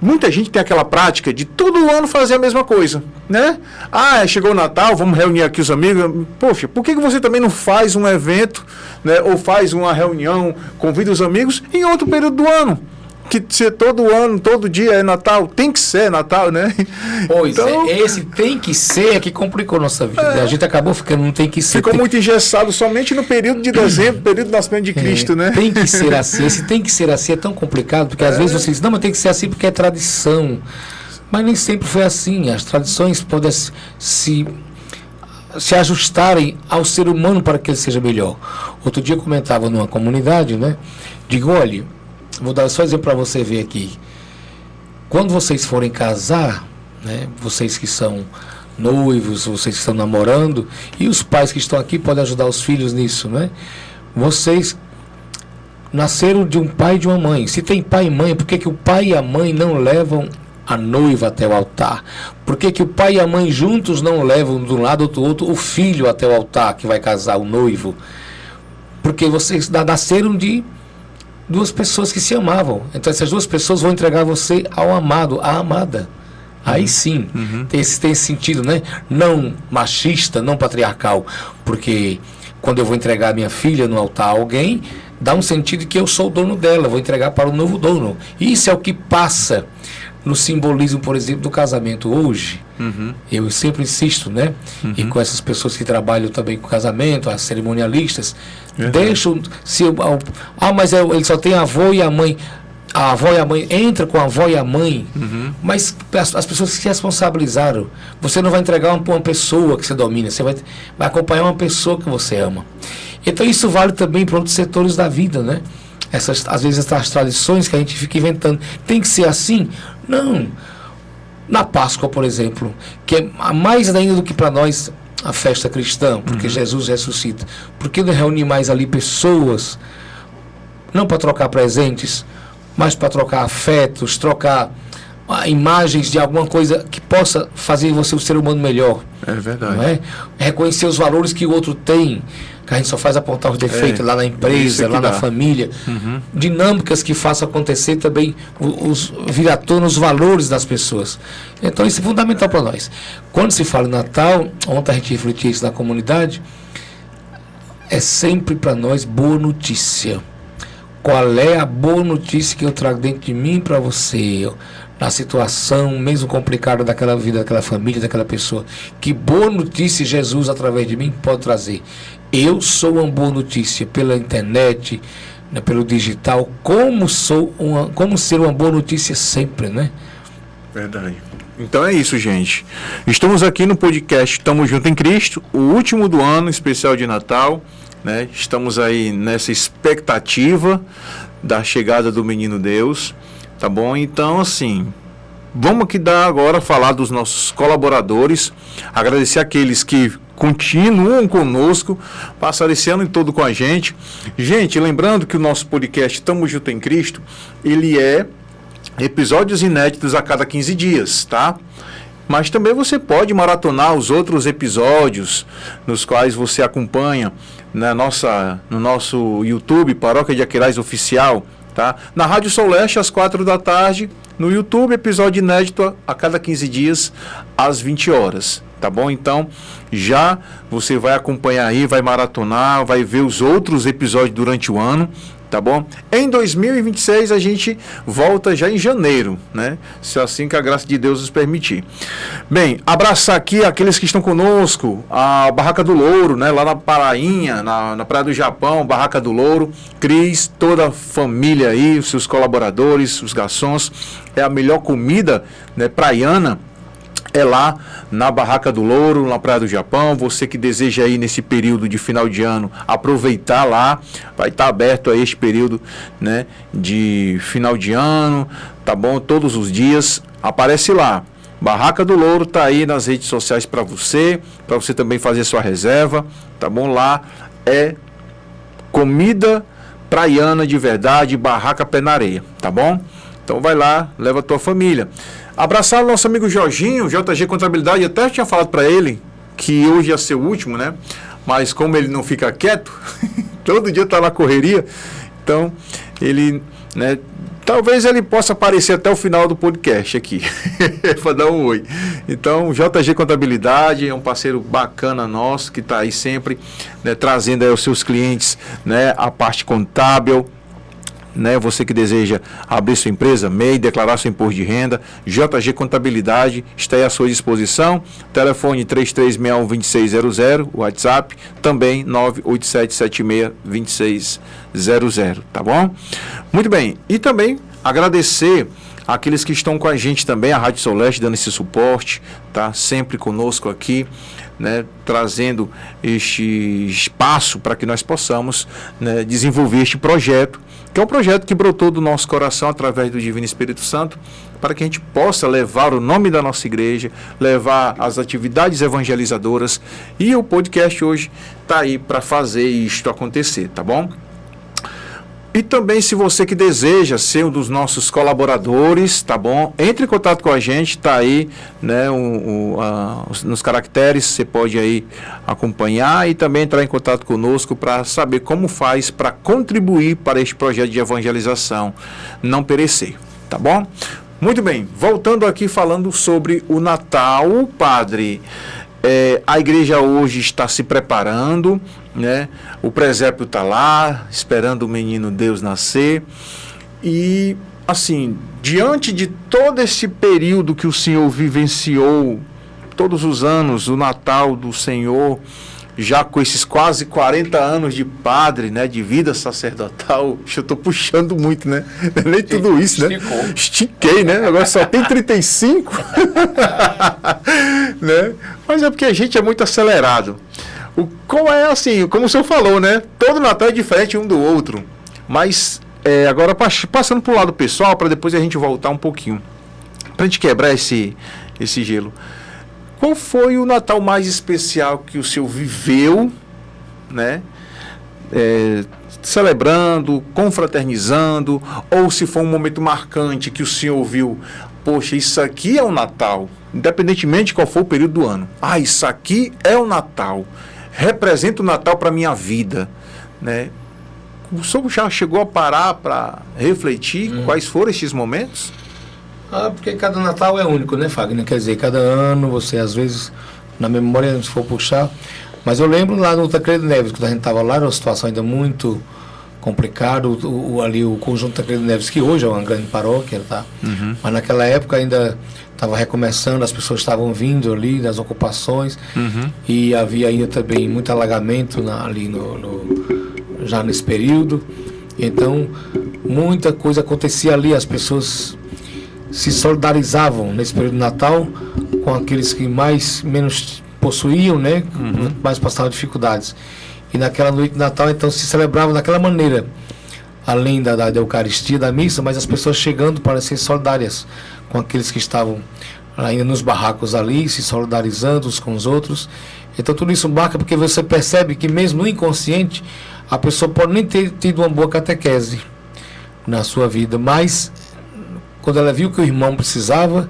Muita gente tem aquela prática de todo ano fazer a mesma coisa, né? Chegou o Natal, vamos reunir aqui os amigos. Poxa, por que você também não faz um evento, né? Ou faz uma reunião, convida os amigos em outro período do ano? Que ser todo ano, todo dia é Natal, tem que ser Natal, né? Pois esse tem que ser que complicou nossa vida. A gente acabou ficando, não tem que ser. Ficou muito engessado somente no período de dezembro, período do nascimento de Cristo, né? Tem que ser assim, esse tem que ser assim é tão complicado, porque às vezes você diz, não, mas tem que ser assim porque é tradição. Mas nem sempre foi assim. As tradições podem se ajustarem ao ser humano para que ele seja melhor. Outro dia eu comentava numa comunidade, né? Digo, olha, vou dar só exemplo para você ver aqui. Quando vocês forem casar, né, vocês que são noivos, vocês que estão namorando, e os pais que estão aqui podem ajudar os filhos nisso, né? Vocês nasceram de um pai e de uma mãe. Se tem pai e mãe, por que o pai e a mãe não levam a noiva até o altar? Por que o pai e a mãe juntos não levam de um lado ou do outro o filho até o altar que vai casar, o noivo? Porque vocês nasceram de duas pessoas que se amavam. Então essas duas pessoas vão entregar você ao amado, à amada. Aí sim, tem esse sentido, né? Não machista, não patriarcal. Porque quando eu vou entregar minha filha no altar a alguém, dá um sentido de que eu sou o dono dela, vou entregar para o novo dono. Isso é o que passa no simbolismo, por exemplo, do casamento hoje. Eu sempre insisto, né? E com essas pessoas que trabalham também com casamento, as cerimonialistas, deixam mas ele só tem a avó e a mãe. A avó e a mãe, entra com a avó e a mãe, mas as pessoas se responsabilizaram. Você não vai entregar uma pessoa que você domina, você vai acompanhar uma pessoa que você ama. Então isso vale também para outros setores da vida, né? Às vezes essas tradições que a gente fica inventando, tem que ser assim? Não. Na Páscoa, por exemplo, que é mais ainda do que para nós a festa cristã, porque Jesus ressuscita. Por que não reunir mais ali pessoas, não para trocar presentes, mas para trocar afetos, trocar imagens de alguma coisa que possa fazer você um ser humano melhor? É verdade. Não é? Reconhecer os valores que o outro tem, que a gente só faz apontar os defeitos lá na empresa, lá na família. Dinâmicas que façam acontecer também, vir à tona os valores das pessoas. Então isso é fundamental para nós. Quando se fala em Natal, ontem a gente refletia isso na comunidade, é sempre para nós boa notícia. Qual é a boa notícia que eu trago dentro de mim para você, na situação mesmo complicada daquela vida, daquela família, daquela pessoa? Que boa notícia Jesus, através de mim, pode trazer? Eu sou uma boa notícia pela internet, né, pelo digital, como ser uma boa notícia sempre, né? Verdade. Então é isso, gente. Estamos aqui no podcast Tamo Junto em Cristo, o último do ano, especial de Natal, né? Estamos aí nessa expectativa da chegada do Menino Deus, tá bom? Então, assim, vamos aqui falar dos nossos colaboradores, agradecer aqueles que continuam conosco, passaram esse ano todo com a gente. Gente, lembrando que o nosso podcast Tamo Junto em Cristo, ele é episódios inéditos a cada 15 dias, tá? Mas também você pode maratonar os outros episódios nos quais você acompanha no nosso YouTube, Paróquia de Aquiraz Oficial, tá? Na Rádio Sol Leste, às 4 da tarde, no YouTube, episódio inédito a cada 15 dias, às 20 horas, tá bom? Então, já você vai acompanhar aí, vai maratonar, vai ver os outros episódios durante o ano, tá bom? Em 2026 a gente volta já em janeiro, né? Se assim que a graça de Deus nos permitir. Bem, abraçar aqui aqueles que estão conosco, a Barraca do Louro, né? Lá na Parainha, na Praia do Japão, Barraca do Louro, Cris, toda a família aí, os seus colaboradores, os garçons, é a melhor comida, né, praiana. É lá na Barraca do Louro, na Praia do Japão. Você que deseja aí nesse período de final de ano aproveitar lá, vai estar aberto a este período, né, de final de ano, tá bom? Todos os dias, aparece lá. Barraca do Louro tá aí nas redes sociais para você também fazer sua reserva, tá bom? Lá é comida praiana de verdade, barraca pé na areia, tá bom? Então vai lá, leva a tua família. Abraçar o nosso amigo Jorginho, JG Contabilidade, eu até tinha falado para ele que hoje ia ser o último, né? Mas como ele não fica quieto, todo dia está na correria, então ele, né? Talvez ele possa aparecer até o final do podcast aqui, para dar um oi. Então, JG Contabilidade é um parceiro bacana nosso, que está aí sempre, né, trazendo aí aos seus clientes, né, a parte contábil, né, você que deseja abrir sua empresa, MEI, declarar seu imposto de renda, JG Contabilidade está aí à sua disposição. Telefone 3361-2600, WhatsApp também 98776-2600, tá bom? Muito bem, e também agradecer aqueles que estão com a gente também, a Rádio Soleste dando esse suporte, tá? Sempre conosco aqui, né? Trazendo este espaço para que nós possamos, né, desenvolver este projeto, que é um projeto que brotou do nosso coração através do Divino Espírito Santo, para que a gente possa levar o nome da nossa igreja, levar as atividades evangelizadoras, e o podcast hoje está aí para fazer isto acontecer, tá bom? E também, se você que deseja ser um dos nossos colaboradores, tá bom? Entre em contato com a gente, tá aí, né, nos caracteres, você pode aí acompanhar e também entrar em contato conosco para saber como faz para contribuir para este projeto de evangelização não perecer, tá bom? Muito bem, voltando aqui falando sobre o Natal, padre. A igreja hoje está se preparando, né? O presépio está lá, esperando o menino Deus nascer. E, assim, diante de todo esse período que o Senhor vivenciou, todos os anos, o Natal do Senhor, já com esses quase 40 anos de padre, né, de vida sacerdotal, eu estou puxando muito, né? Nem tudo isso, né? Estiquei, né? Agora só tem 35. Né? Mas é porque a gente é muito acelerado. Como é assim, como o senhor falou, né? Todo Natal é diferente um do outro. Mas agora passando para o lado pessoal, para depois a gente voltar um pouquinho, para a gente quebrar esse gelo. Qual foi o Natal mais especial que o senhor viveu, né? Celebrando, confraternizando, ou se foi um momento marcante que o senhor viu, poxa, isso aqui é o Natal, independentemente de qual for o período do ano. Isso aqui é o Natal, representa o Natal para a minha vida, né? O senhor já chegou a parar para refletir quais foram esses momentos? Porque cada Natal é único, né, Fagner? Quer dizer, cada ano você, às vezes, na memória, se for puxar. Mas eu lembro lá no Tancredo Neves, quando a gente estava lá, era uma situação ainda muito complicada. Ali o conjunto Tancredo Neves, que hoje é uma grande paróquia, tá? Mas naquela época ainda estava recomeçando, as pessoas estavam vindo ali das ocupações. E havia ainda também muito alagamento ali já nesse período. Então, muita coisa acontecia ali, as pessoas se solidarizavam nesse período de Natal com aqueles que menos possuíam, né? Mais passavam dificuldades. E naquela noite de Natal, então, se celebrava daquela maneira, além da Eucaristia, da missa, mas as pessoas chegando para ser solidárias com aqueles que estavam ainda nos barracos ali, se solidarizando uns com os outros. Então tudo isso marca, porque você percebe que mesmo no inconsciente, a pessoa pode nem ter tido uma boa catequese na sua vida, mas quando ela viu que o irmão precisava,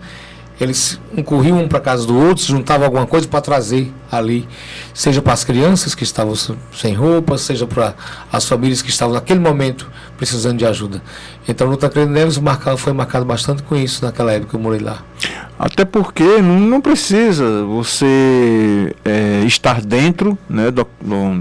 eles corriam um para a casa do outro, juntavam alguma coisa para trazer ali, seja para as crianças que estavam sem roupa, seja para as famílias que estavam naquele momento precisando de ajuda. Então, no Tancredo Neves foi marcado bastante com isso naquela época que eu morei lá. Até porque não precisa você estar dentro, né,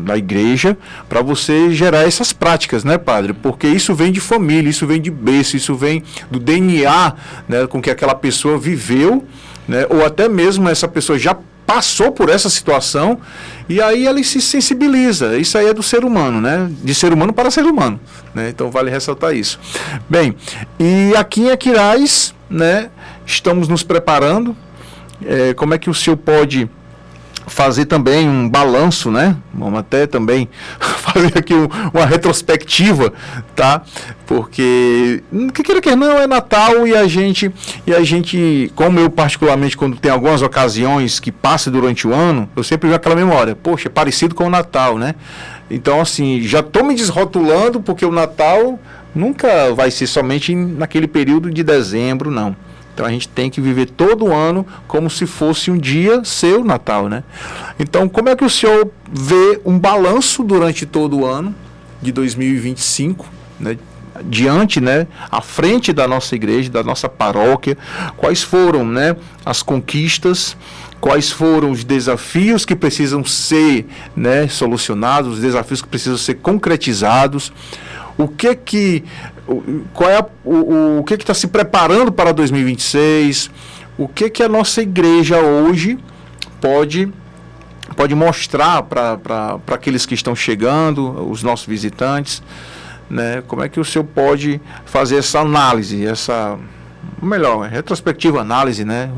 da igreja para você gerar essas práticas, né, padre? Porque isso vem de família, isso vem de berço, isso vem do DNA, né, com que aquela pessoa viveu, né, ou até mesmo essa pessoa já passou por essa situação e aí ele se sensibiliza. Isso aí é do ser humano, né? De ser humano para ser humano, né? Então vale ressaltar isso. Bem, e aqui em Aquiraz, né, estamos nos preparando. Como é que o senhor pode fazer também um balanço, né? Vamos até também fazer aqui uma retrospectiva, tá? Porque, que queira que não, é Natal e a gente, como eu particularmente, quando tem algumas ocasiões que passam durante o ano, eu sempre vejo aquela memória, poxa, é parecido com o Natal, né? Então, assim, já estou me desrotulando porque o Natal Nunca vai ser somente naquele período de dezembro, não. Então a gente tem que viver todo ano como se fosse um dia seu Natal, né? Então, como é que o senhor vê um balanço durante todo o ano de 2025, né? Diante, né, à frente da nossa igreja, da nossa paróquia, quais foram, né, as conquistas, quais foram os desafios que precisam ser, né, solucionados, os desafios que precisam ser concretizados, o que está se preparando para 2026, o que a nossa igreja hoje pode mostrar para aqueles que estão chegando, os nossos visitantes, né? Como é que o senhor pode fazer essa análise, retrospectiva análise, né?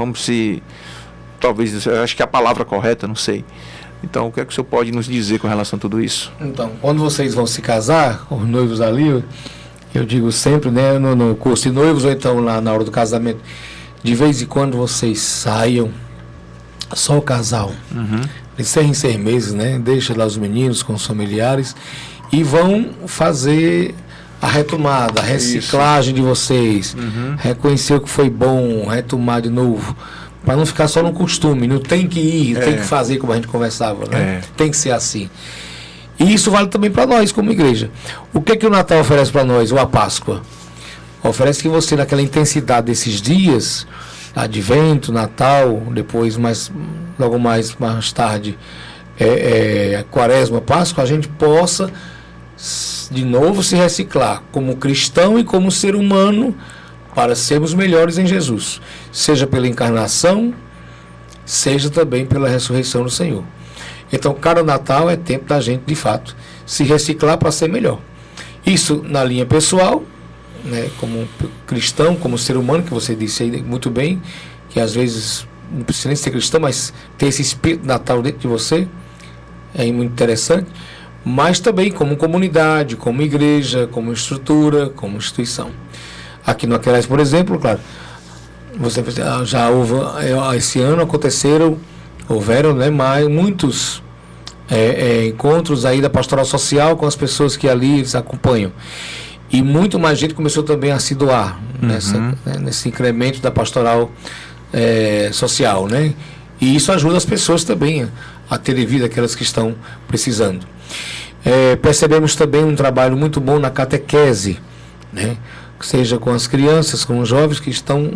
Talvez, acho que é a palavra correta, não sei. Então, o que é que o senhor pode nos dizer com relação a tudo isso? Então, quando vocês vão se casar, os noivos ali, eu digo sempre, né, no curso de noivos, ou então lá na hora do casamento, de vez em quando vocês saiam, só o casal, de 6 meses, né, deixa lá os meninos com os familiares, e vão fazer a retomada, a reciclagem de vocês, reconhecer o que foi bom, retomar de novo, para não ficar só no costume, não tem que ir, tem que fazer como a gente conversava, né? Tem que ser assim. E isso vale também para nós como igreja. O que o Natal oferece para nós, ou a Páscoa? Oferece que você, naquela intensidade desses dias, Advento, Natal, depois logo mais tarde, Quaresma, Páscoa, a gente possa de novo se reciclar como cristão e como ser humano para sermos melhores em Jesus, seja pela encarnação, seja também pela ressurreição do Senhor. Então, cada Natal é tempo da gente, de fato, se reciclar para ser melhor. Isso na linha pessoal, né, como cristão, como ser humano, que você disse aí muito bem, que às vezes não precisa nem ser cristão, mas ter esse espírito Natal dentro de você, é muito interessante. Mas também como comunidade, como igreja, como estrutura, como instituição. Aqui no Aquerais, por exemplo, claro, já houve, esse ano houveram, né, muitos encontros aí da pastoral social com as pessoas que ali eles acompanham. E muito mais gente começou também a se doar nesse incremento da pastoral social, né? E isso ajuda as pessoas também a terem vida, aquelas que estão precisando. Percebemos também um trabalho muito bom na catequese, né? Seja com as crianças, com os jovens que estão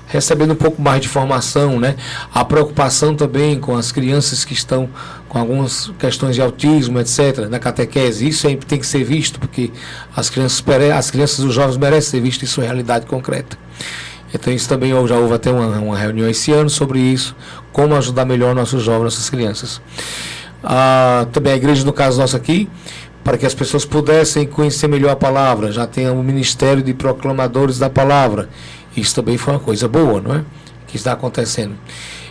recebendo um pouco mais de formação, né? A preocupação também com as crianças que estão com algumas questões de autismo, etc., na catequese. Isso sempre tem que ser visto, porque as crianças e os jovens merecem ser visto em sua realidade concreta. Então isso também já houve até uma reunião esse ano sobre isso, como ajudar melhor nossos jovens, nossas crianças. Também a igreja, no caso nosso aqui, para que as pessoas pudessem conhecer melhor a palavra, já tem um ministério de proclamadores da palavra. Isso também foi uma coisa boa, não é? Que está acontecendo.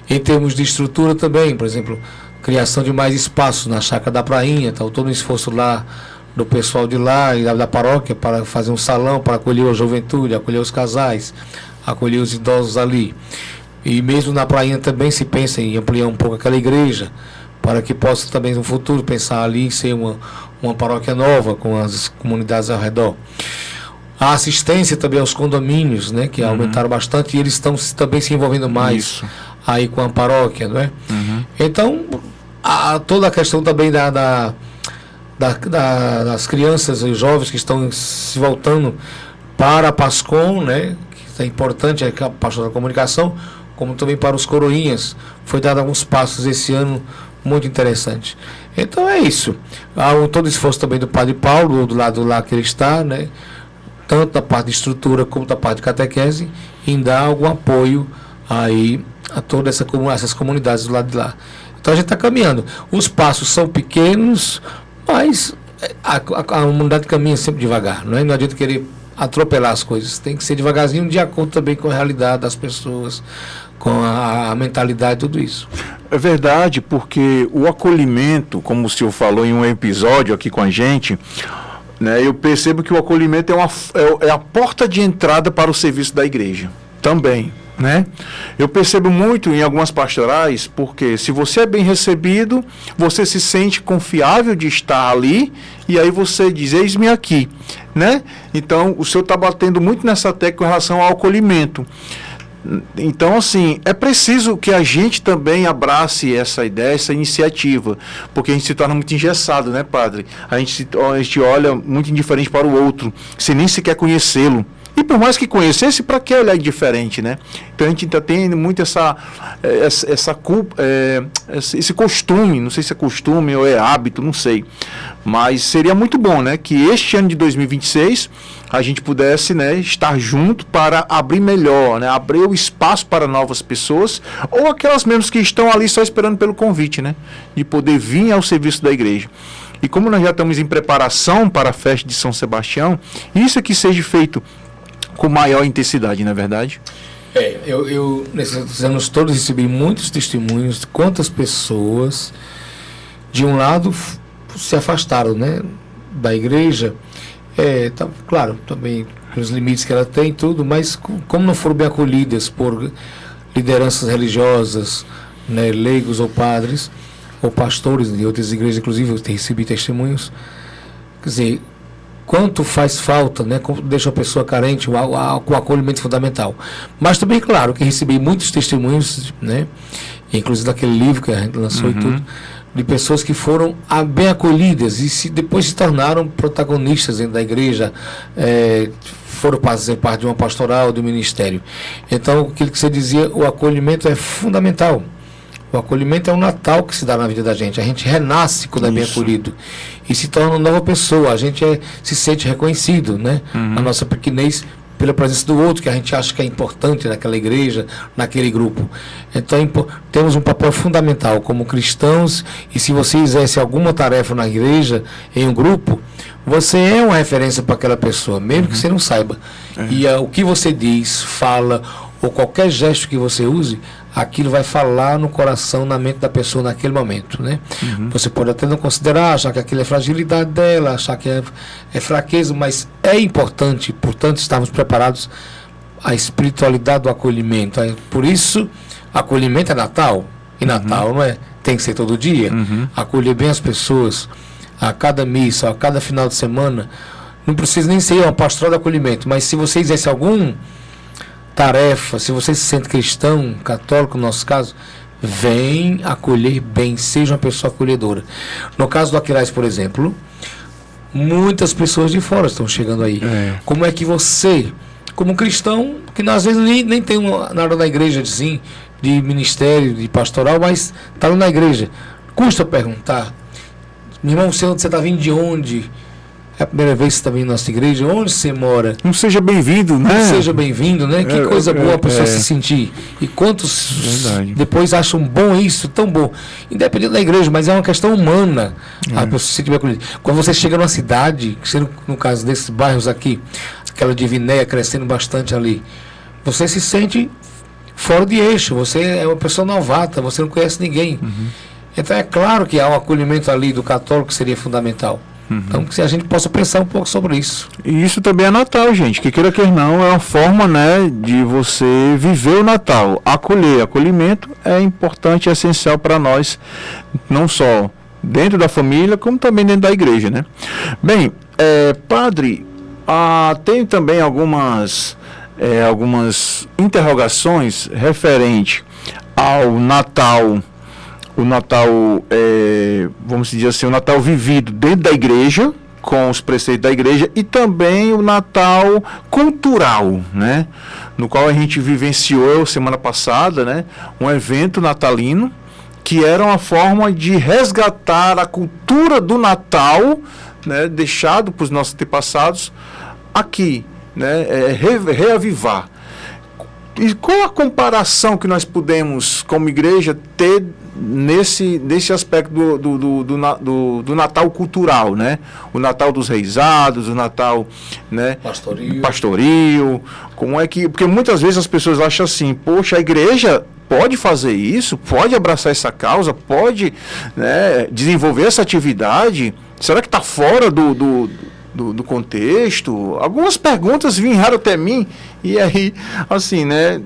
Em termos de estrutura também, por exemplo, criação de mais espaços na Chácara da Prainha, está todo um esforço lá do pessoal de lá e da paróquia para fazer um salão para acolher a juventude, acolher os casais, acolher os idosos ali. E mesmo na Prainha também se pensa em ampliar um pouco aquela igreja, para que possa também no futuro pensar ali em ser uma paróquia nova com as comunidades ao redor. A assistência também aos condomínios, né, que aumentaram bastante, e eles estão também se envolvendo mais aí com a paróquia, não é? Então, toda a questão também das crianças e jovens que estão se voltando para a PASCOM, né, que é importante, a pastoral da comunicação, como também para os coroinhas. Foi dado alguns passos esse ano muito interessante. Então é isso. Há todo o esforço também do Padre Paulo, do lado lá que ele está, né, tanto da parte de estrutura como da parte de catequese, em dar algum apoio aí a todas essas comunidades do lado de lá. Então a gente está caminhando. Os passos são pequenos, mas a comunidade caminha sempre devagar, não é? Não adianta querer atropelar as coisas, tem que ser devagarzinho, de acordo também com a realidade das pessoas, com a mentalidade, tudo isso. É verdade, porque o acolhimento, como o senhor falou em um episódio aqui com a gente, né, eu percebo que o acolhimento é a porta de entrada para o serviço da igreja, também. né? Eu percebo muito em algumas pastorais, porque se você é bem recebido, você se sente confiável de estar ali, e aí você diz, eis-me aqui, né? Então, o senhor está batendo muito nessa tecla com relação ao acolhimento. Então, assim, é preciso que a gente também abrace essa ideia, essa iniciativa, porque a gente se torna muito engessado, né, padre? A gente olha muito indiferente para o outro, sem nem sequer conhecê-lo. E por mais que conhecesse, para que olhar indiferente, né? Então a gente ainda tem muito esse costume, não sei se é costume ou é hábito, não sei. Mas seria muito bom, né? Que este ano de 2026 a gente pudesse, né, estar junto para abrir melhor, né? Abrir o espaço para novas pessoas, ou aquelas mesmas que estão ali só esperando pelo convite, né? De poder vir ao serviço da igreja. E como nós já estamos em preparação para a festa de São Sebastião, isso é que seja feito com maior intensidade, não é verdade? Eu nesses anos todos recebi muitos testemunhos de quantas pessoas, de um lado, se afastaram, né, da igreja, claro, também os limites que ela tem, tudo, mas como não foram bem acolhidas por lideranças religiosas, né, leigos ou padres, ou pastores de outras igrejas, inclusive eu recebi testemunhos, quer dizer, quanto faz falta, né? Deixa a pessoa carente, o acolhimento fundamental. Mas também, claro, que recebi muitos testemunhos, né? Inclusive daquele livro que a gente lançou e tudo, de pessoas que foram bem acolhidas e depois se tornaram protagonistas dentro da igreja, foram fazer parte de uma pastoral, do ministério. Então, aquilo que você dizia, o acolhimento é fundamental. O acolhimento é um Natal que se dá na vida da gente. A gente renasce quando é bem acolhido e se torna uma nova pessoa. A gente se sente reconhecido, né? A nossa pequenez pela presença do outro, que a gente acha que é importante naquela igreja, naquele grupo. Então, temos um papel fundamental como cristãos, e se você exerce alguma tarefa na igreja, em um grupo, você é uma referência para aquela pessoa, mesmo que você não saiba. E o que você diz, fala, ou qualquer gesto que você use, aquilo vai falar no coração, na mente da pessoa naquele momento, né? Você pode até não considerar, achar que aquilo é fragilidade dela, achar que é fraqueza, mas é importante, portanto, estarmos preparados à espiritualidade do acolhimento. Por isso, acolhimento é Natal, e Natal não é, tem que ser todo dia. Acolher bem as pessoas, a cada missa, a cada final de semana, não precisa nem ser uma pastoral de acolhimento, mas se você exerce algum tarefa, se você se sente cristão, católico no nosso caso, vem acolher bem, seja uma pessoa acolhedora. No caso do Aquiraz, por exemplo, muitas pessoas de fora estão chegando aí. Como é que você, como cristão, que às vezes nem tem nada na igreja assim, de ministério, de pastoral, mas está na igreja, custa perguntar, meu irmão, você está vindo de onde? É a primeira vez que você está vindo na nossa igreja, onde você mora? Não seja bem-vindo, né? Não seja bem-vindo, né? Que coisa boa a pessoa se sentir. E quantos depois acham bom isso, tão bom. Independente da igreja, mas é uma questão humana. A pessoa se sentir bem acolhida. Quando você chega numa cidade, no caso desses bairros aqui, aquela de Vinéia crescendo bastante ali, você se sente fora de eixo, você é uma pessoa novata, você não conhece ninguém. Então é claro que há um acolhimento ali do católico que seria fundamental. Então, que a gente possa pensar um pouco sobre isso. E isso também é Natal, gente. Que queira que não, é uma forma, né, de você viver o Natal. Acolhimento é importante, é essencial para nós, não só dentro da família, como também dentro da igreja, né? Bem, padre, tem também algumas interrogações referente ao Natal. O Natal, vamos dizer assim, o Natal vivido dentro da igreja, com os preceitos da igreja, e também o Natal cultural, né? No qual a gente vivenciou semana passada, né? Um evento natalino, que era uma forma de resgatar a cultura do Natal, né? Deixado para os nossos antepassados aqui, né? Reavivar. E qual a comparação que nós podemos, como igreja, ter nesse aspecto do Natal cultural, né? O Natal dos Reisados, o Natal, né, pastoril, como é que... Porque muitas vezes as pessoas acham assim, poxa, a igreja pode fazer isso, pode abraçar essa causa, pode, né, desenvolver essa atividade, será que está fora do contexto? Algumas perguntas vieram até mim, e aí, assim, né,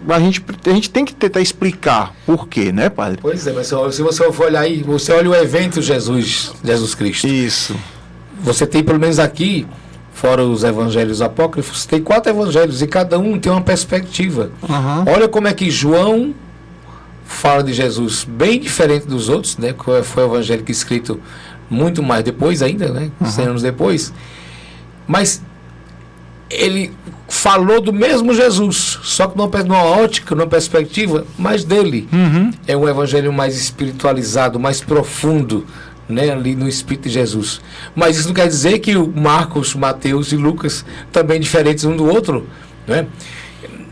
a gente tem que tentar explicar por quê, né, padre? Pois é, mas se você for olhar aí, você olha o evento Jesus Cristo. Isso. Você tem pelo menos aqui, fora os evangelhos apócrifos, tem 4 evangelhos e cada um tem uma perspectiva. Uhum. Olha como é que João fala de Jesus bem diferente dos outros, né? Foi o evangelho que escrito muito mais depois ainda, né? 100 anos depois. Mas ele falou do mesmo Jesus, só que numa ótica, numa perspectiva mais dele. Uhum. É um evangelho mais espiritualizado, mais profundo, né, ali no Espírito de Jesus. Mas isso não quer dizer que o Marcos, Mateus e Lucas também diferentes um do outro, né?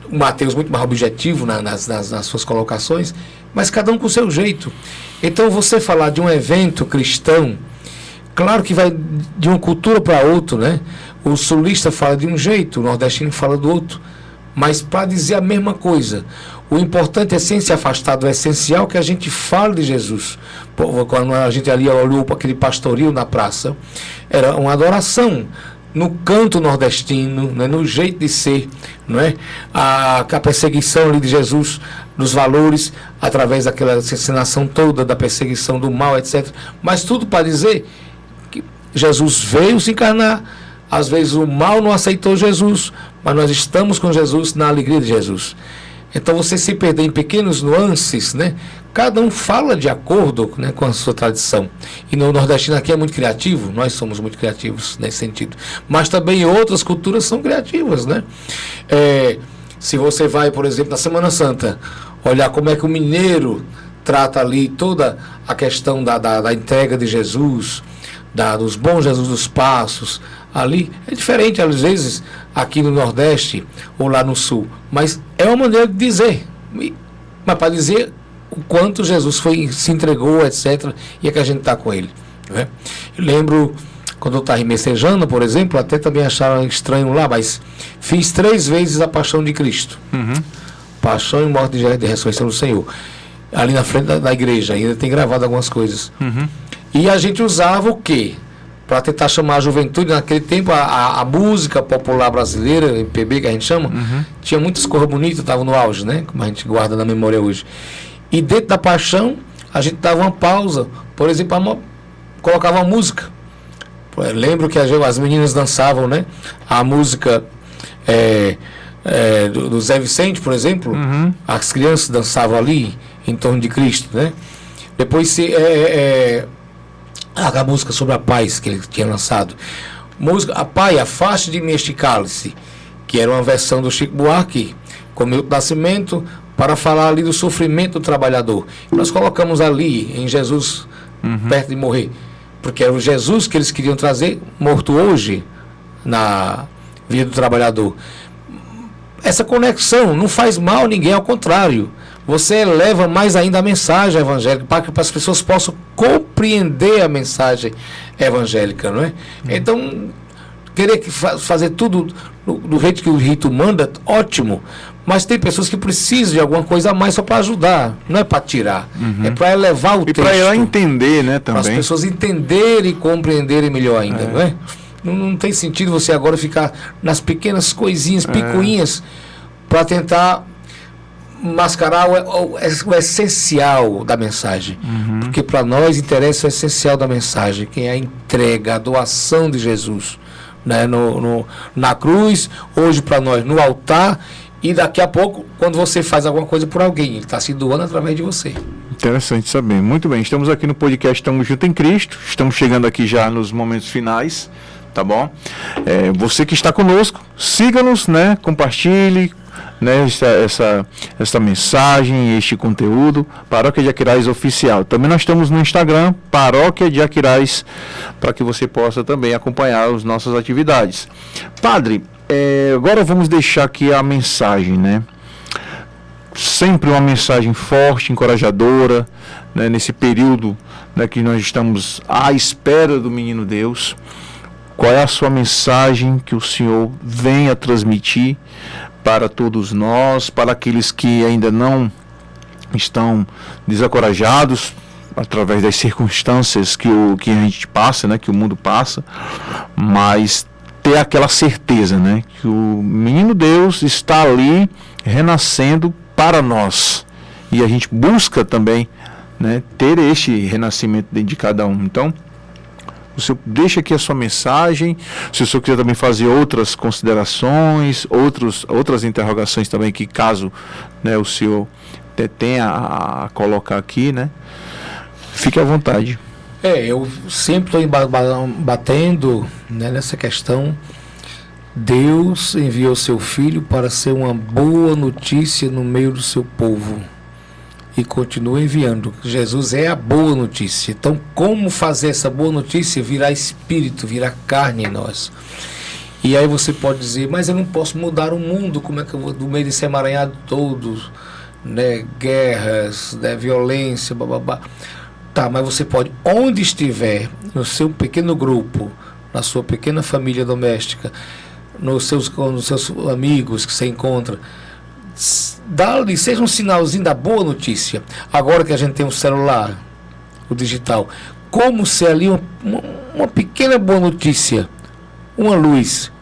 O Mateus muito mais objetivo nas suas colocações, mas cada um com o seu jeito. Então você falar de um evento cristão, claro que vai de uma cultura para outra, né? O sulista fala de um jeito, o nordestino fala do outro, mas para dizer a mesma coisa. O importante é sem se afastar do essencial que a gente fale de Jesus. Quando a gente ali olhou para aquele pastoril na praça, era uma adoração no canto nordestino, né, no jeito de ser, não é? A perseguição ali de Jesus, dos valores, através daquela encenação toda da perseguição do mal, etc. Mas tudo para dizer que Jesus veio se encarnar. Às vezes o mal não aceitou Jesus, mas nós estamos com Jesus na alegria de Jesus. Então você se perder em pequenos nuances, né? Cada um fala de acordo, né, com a sua tradição. E no nordestino aqui é muito criativo, nós somos muito criativos nesse sentido. Mas também outras culturas são criativas, né? Se você vai, por exemplo, na Semana Santa, olhar como é que o mineiro trata ali toda a questão da entrega de Jesus, dos bons Jesus dos Passos, ali é diferente às vezes aqui no Nordeste ou lá no Sul, mas é uma maneira de dizer, mas para dizer o quanto Jesus se entregou, etc, e é que a gente está com ele, né? Eu lembro quando eu estava em Messejana, por exemplo, até também acharam estranho lá, mas fiz 3 vezes a Paixão de Cristo. Paixão e morte de ressurreição do Senhor, ali na frente da igreja, ainda tem gravado algumas coisas. E a gente usava o quê? Para tentar chamar a juventude, naquele tempo a música popular brasileira, MPB que a gente chama, tinha muitas cores bonitas, estava no auge, né? Como a gente guarda na memória hoje. E dentro da Paixão, a gente dava uma pausa, por exemplo, colocava uma música. Eu lembro que as meninas dançavam, né? A música do Zé Vicente, por exemplo, as crianças dançavam ali em torno de Cristo, né? Depois a música sobre a paz que ele tinha lançado, música A Pai, afaste de mim este cálice, que era uma versão do Chico Buarque com Milton Nascimento, para falar ali do sofrimento do trabalhador. E nós colocamos ali em Jesus perto de morrer, porque era o Jesus que eles queriam trazer morto hoje na vida do trabalhador. Essa conexão não faz mal a ninguém, ao contrário, você eleva mais ainda a mensagem evangélica, para que as pessoas possam compreender a mensagem evangélica, não é? Então, querer fazer tudo do jeito que o rito manda, ótimo, mas tem pessoas que precisam de alguma coisa a mais só para ajudar, não é para tirar, é para elevar o texto. E para ela entender, né, também. Para as pessoas entenderem e compreenderem melhor ainda, não é? Não tem sentido você agora ficar nas pequenas coisinhas, picuinhas, para tentar mascarar o essencial da mensagem. Porque para nós interessa o essencial da mensagem, que é a entrega, a doação de Jesus, né? Na cruz, hoje para nós no altar, e daqui a pouco, quando você faz alguma coisa por alguém, ele está se doando através de você. Interessante saber. Muito bem, estamos aqui no podcast Estamos Juntos em Cristo, estamos chegando aqui já nos momentos finais, tá bom? Você que está conosco, siga-nos, né? Compartilhe, né, essa mensagem, este conteúdo, Paróquia de Aquiraz Oficial. Também nós estamos no Instagram, Paróquia de Aquiraz, para que você possa também acompanhar as nossas atividades. Padre, agora vamos deixar aqui a mensagem, né? Sempre uma mensagem forte, encorajadora, né, nesse período, né, que nós estamos à espera do Menino Deus. Qual é a sua mensagem que o Senhor vem a transmitir para todos nós, para aqueles que ainda não estão desencorajados através das circunstâncias que a gente passa, né, que o mundo passa, mas ter aquela certeza, né, que o Menino Deus está ali renascendo para nós. E a gente busca também, né, ter este renascimento dentro de cada um. Então, o senhor deixa aqui a sua mensagem. Se o senhor quiser também fazer outras considerações, outras interrogações também, que caso, né, o senhor tenha a colocar aqui, né, fique à vontade. Eu sempre estou batendo, né, nessa questão. Deus enviou seu Filho para ser uma boa notícia no meio do seu povo. E continua enviando. Jesus é a boa notícia. Então, como fazer essa boa notícia virar espírito, virar carne em nós? E aí você pode dizer, mas eu não posso mudar o mundo. Como é que eu vou, do meio desse emaranhado todo, né, guerras, né, violência, bababá. Tá, mas você pode, onde estiver, no seu pequeno grupo, na sua pequena família doméstica, nos seus amigos que você encontra, dá-lhe, seja um sinalzinho da boa notícia. Agora que a gente tem um celular, o digital, como ser ali uma pequena boa notícia, uma luz,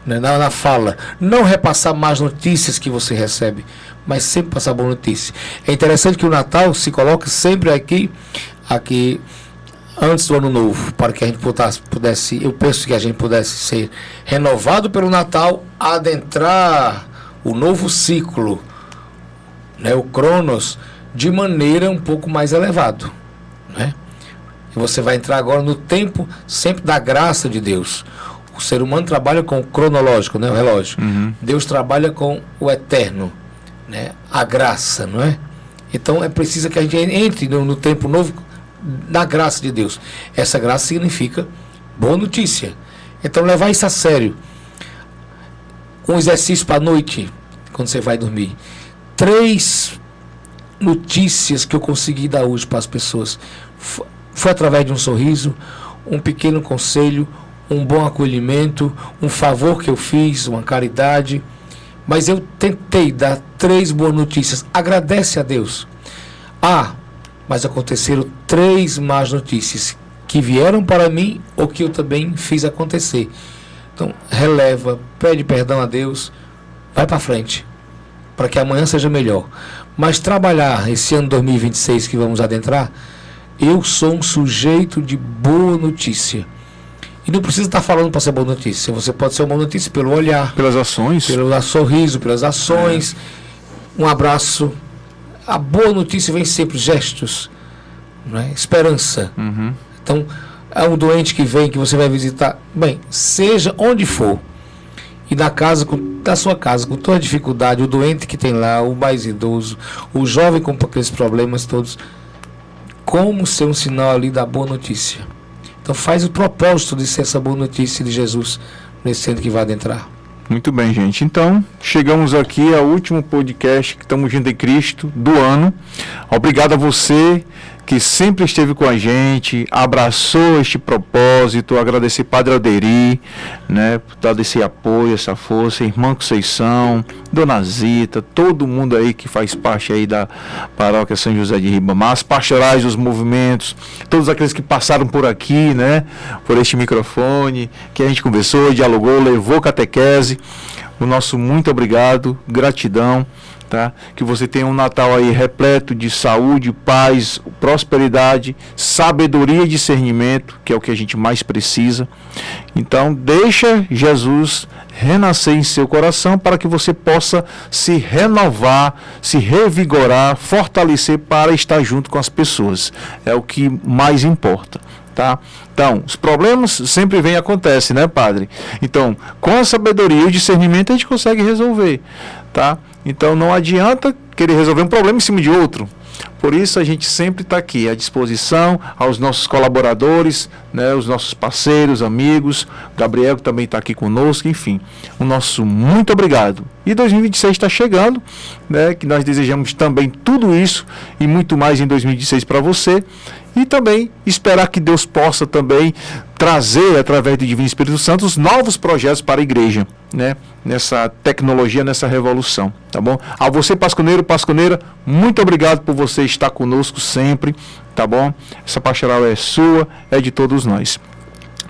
né, na fala. Não repassar mais notícias que você recebe, mas sempre passar boa notícia. É interessante que o Natal se coloca sempre aqui antes do Ano Novo, para que a gente pudesse, eu penso que a gente pudesse ser renovado pelo Natal, adentrar o novo ciclo, né, o Cronos, de maneira um pouco mais elevado, né? E você vai entrar agora no tempo sempre da graça de Deus. O ser humano trabalha com o cronológico, né, o relógio. Deus trabalha com o eterno, né, a graça, não é? Então é preciso que a gente entre no tempo novo da graça de Deus. Essa graça significa boa notícia. Então levar isso a sério. Um exercício para a noite, quando você vai dormir. 3 notícias que eu consegui dar hoje para as pessoas. Foi através de um sorriso, um pequeno conselho, um bom acolhimento, um favor que eu fiz, uma caridade. Mas eu tentei dar 3 boas notícias. Agradece a Deus. Mas aconteceram 3 más notícias que vieram para mim ou que eu também fiz acontecer. Então, releva, pede perdão a Deus, vai para frente, para que amanhã seja melhor. Mas trabalhar esse ano 2026 que vamos adentrar, eu sou um sujeito de boa notícia. E não precisa estar falando para ser boa notícia. Você pode ser uma boa notícia pelo olhar, pelas ações, pelo sorriso, pelas ações, um abraço. A boa notícia vem sempre gestos, né? Esperança. Então, é um doente que vem, que você vai visitar, bem, seja onde for, e da sua casa, com toda a dificuldade, o doente que tem lá, o mais idoso, o jovem com aqueles problemas todos, como ser um sinal ali da boa notícia. Então faz o propósito de ser essa boa notícia de Jesus nesse centro que vai adentrar. Muito bem, gente. Então, chegamos aqui ao último podcast que estamos junto em Cristo do ano. Obrigado a você que sempre esteve com a gente, abraçou este propósito. Agradecer Padre Alderi, né, por dar esse apoio, essa força, Irmã Conceição, Dona Zita, todo mundo aí que faz parte aí da Paróquia São José de Ribamar, as pastorais, os movimentos, todos aqueles que passaram por aqui, né, por este microfone, que a gente conversou, dialogou, levou catequese. O nosso muito obrigado, gratidão. Tá? Que você tenha um Natal aí repleto de saúde, paz, prosperidade, sabedoria e discernimento, que é o que a gente mais precisa. Então, deixa Jesus renascer em seu coração para que você possa se renovar, se revigorar, fortalecer para estar junto com as pessoas. É o que mais importa. Tá? Então, os problemas sempre vêm e acontecem, né, Padre? Então, com a sabedoria e o discernimento a gente consegue resolver, tá? Então, não adianta querer resolver um problema em cima de outro. Por isso, a gente sempre está aqui à disposição, aos nossos colaboradores, né, os nossos parceiros, amigos, Gabriel que também está aqui conosco, enfim, o nosso muito obrigado. E 2026 está chegando, né, que nós desejamos também tudo isso e muito mais em 2026 para você. E também esperar que Deus possa também trazer, através do Divino Espírito Santo, os novos projetos para a igreja, né? Nessa tecnologia, nessa revolução, tá bom? A você, pasconeiro, pasconeira, muito obrigado por você estar conosco sempre, tá bom? Essa pastoral é sua, é de todos nós.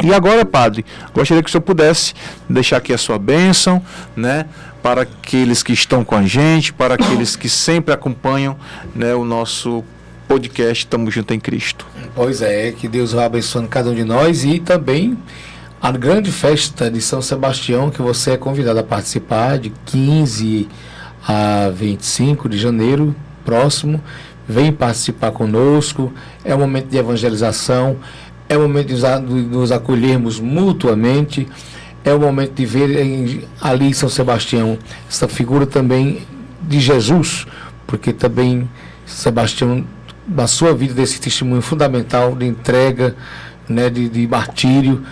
E agora, padre, gostaria que o senhor pudesse deixar aqui a sua bênção, né, para aqueles que estão com a gente, para aqueles que sempre acompanham, né, o nosso podcast Tamo Junto em Cristo. Pois é, que Deus vá abençoando cada um de nós e também a grande festa de São Sebastião, que você é convidado a participar, de 15 a 25 de janeiro próximo. Vem participar conosco, é um momento de evangelização, é o momento de nos acolhermos mutuamente, é o momento de ver ali em São Sebastião essa figura também de Jesus, porque também Sebastião, na sua vida, desse testemunho fundamental de entrega, né, de martírio,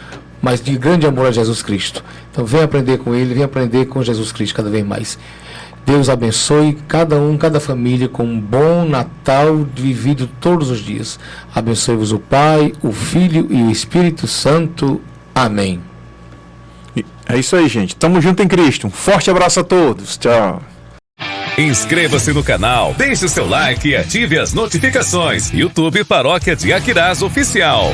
mas de grande amor a Jesus Cristo. Então vem aprender com ele, vem aprender com Jesus Cristo cada vez mais. Deus abençoe cada família com um bom Natal vivido todos os dias. Abençoe-vos o Pai, o Filho e o Espírito Santo. Amém. É isso aí, gente. Tamo junto em Cristo. Um forte abraço a todos. Tchau. Inscreva-se no canal, deixe o seu like e ative as notificações. YouTube Paróquia de Aquirás Oficial.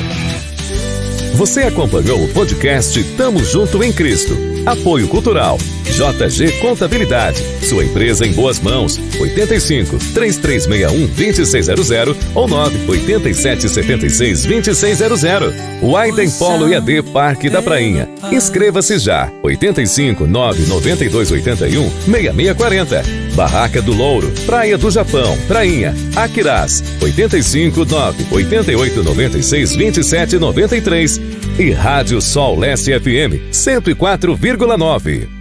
Você acompanhou o podcast Tamo Junto em Cristo. Apoio Cultural. JG Contabilidade. Sua empresa em boas mãos. 85 3361 2600 ou 987 76 2600. Widen Polo EAD Parque da Prainha. Inscreva-se já. 85 992 81 6640. Barraca do Louro. Praia do Japão. Prainha. Aquirás. 85 9 88 96 27 93. E Rádio Sol Leste FM 104,9.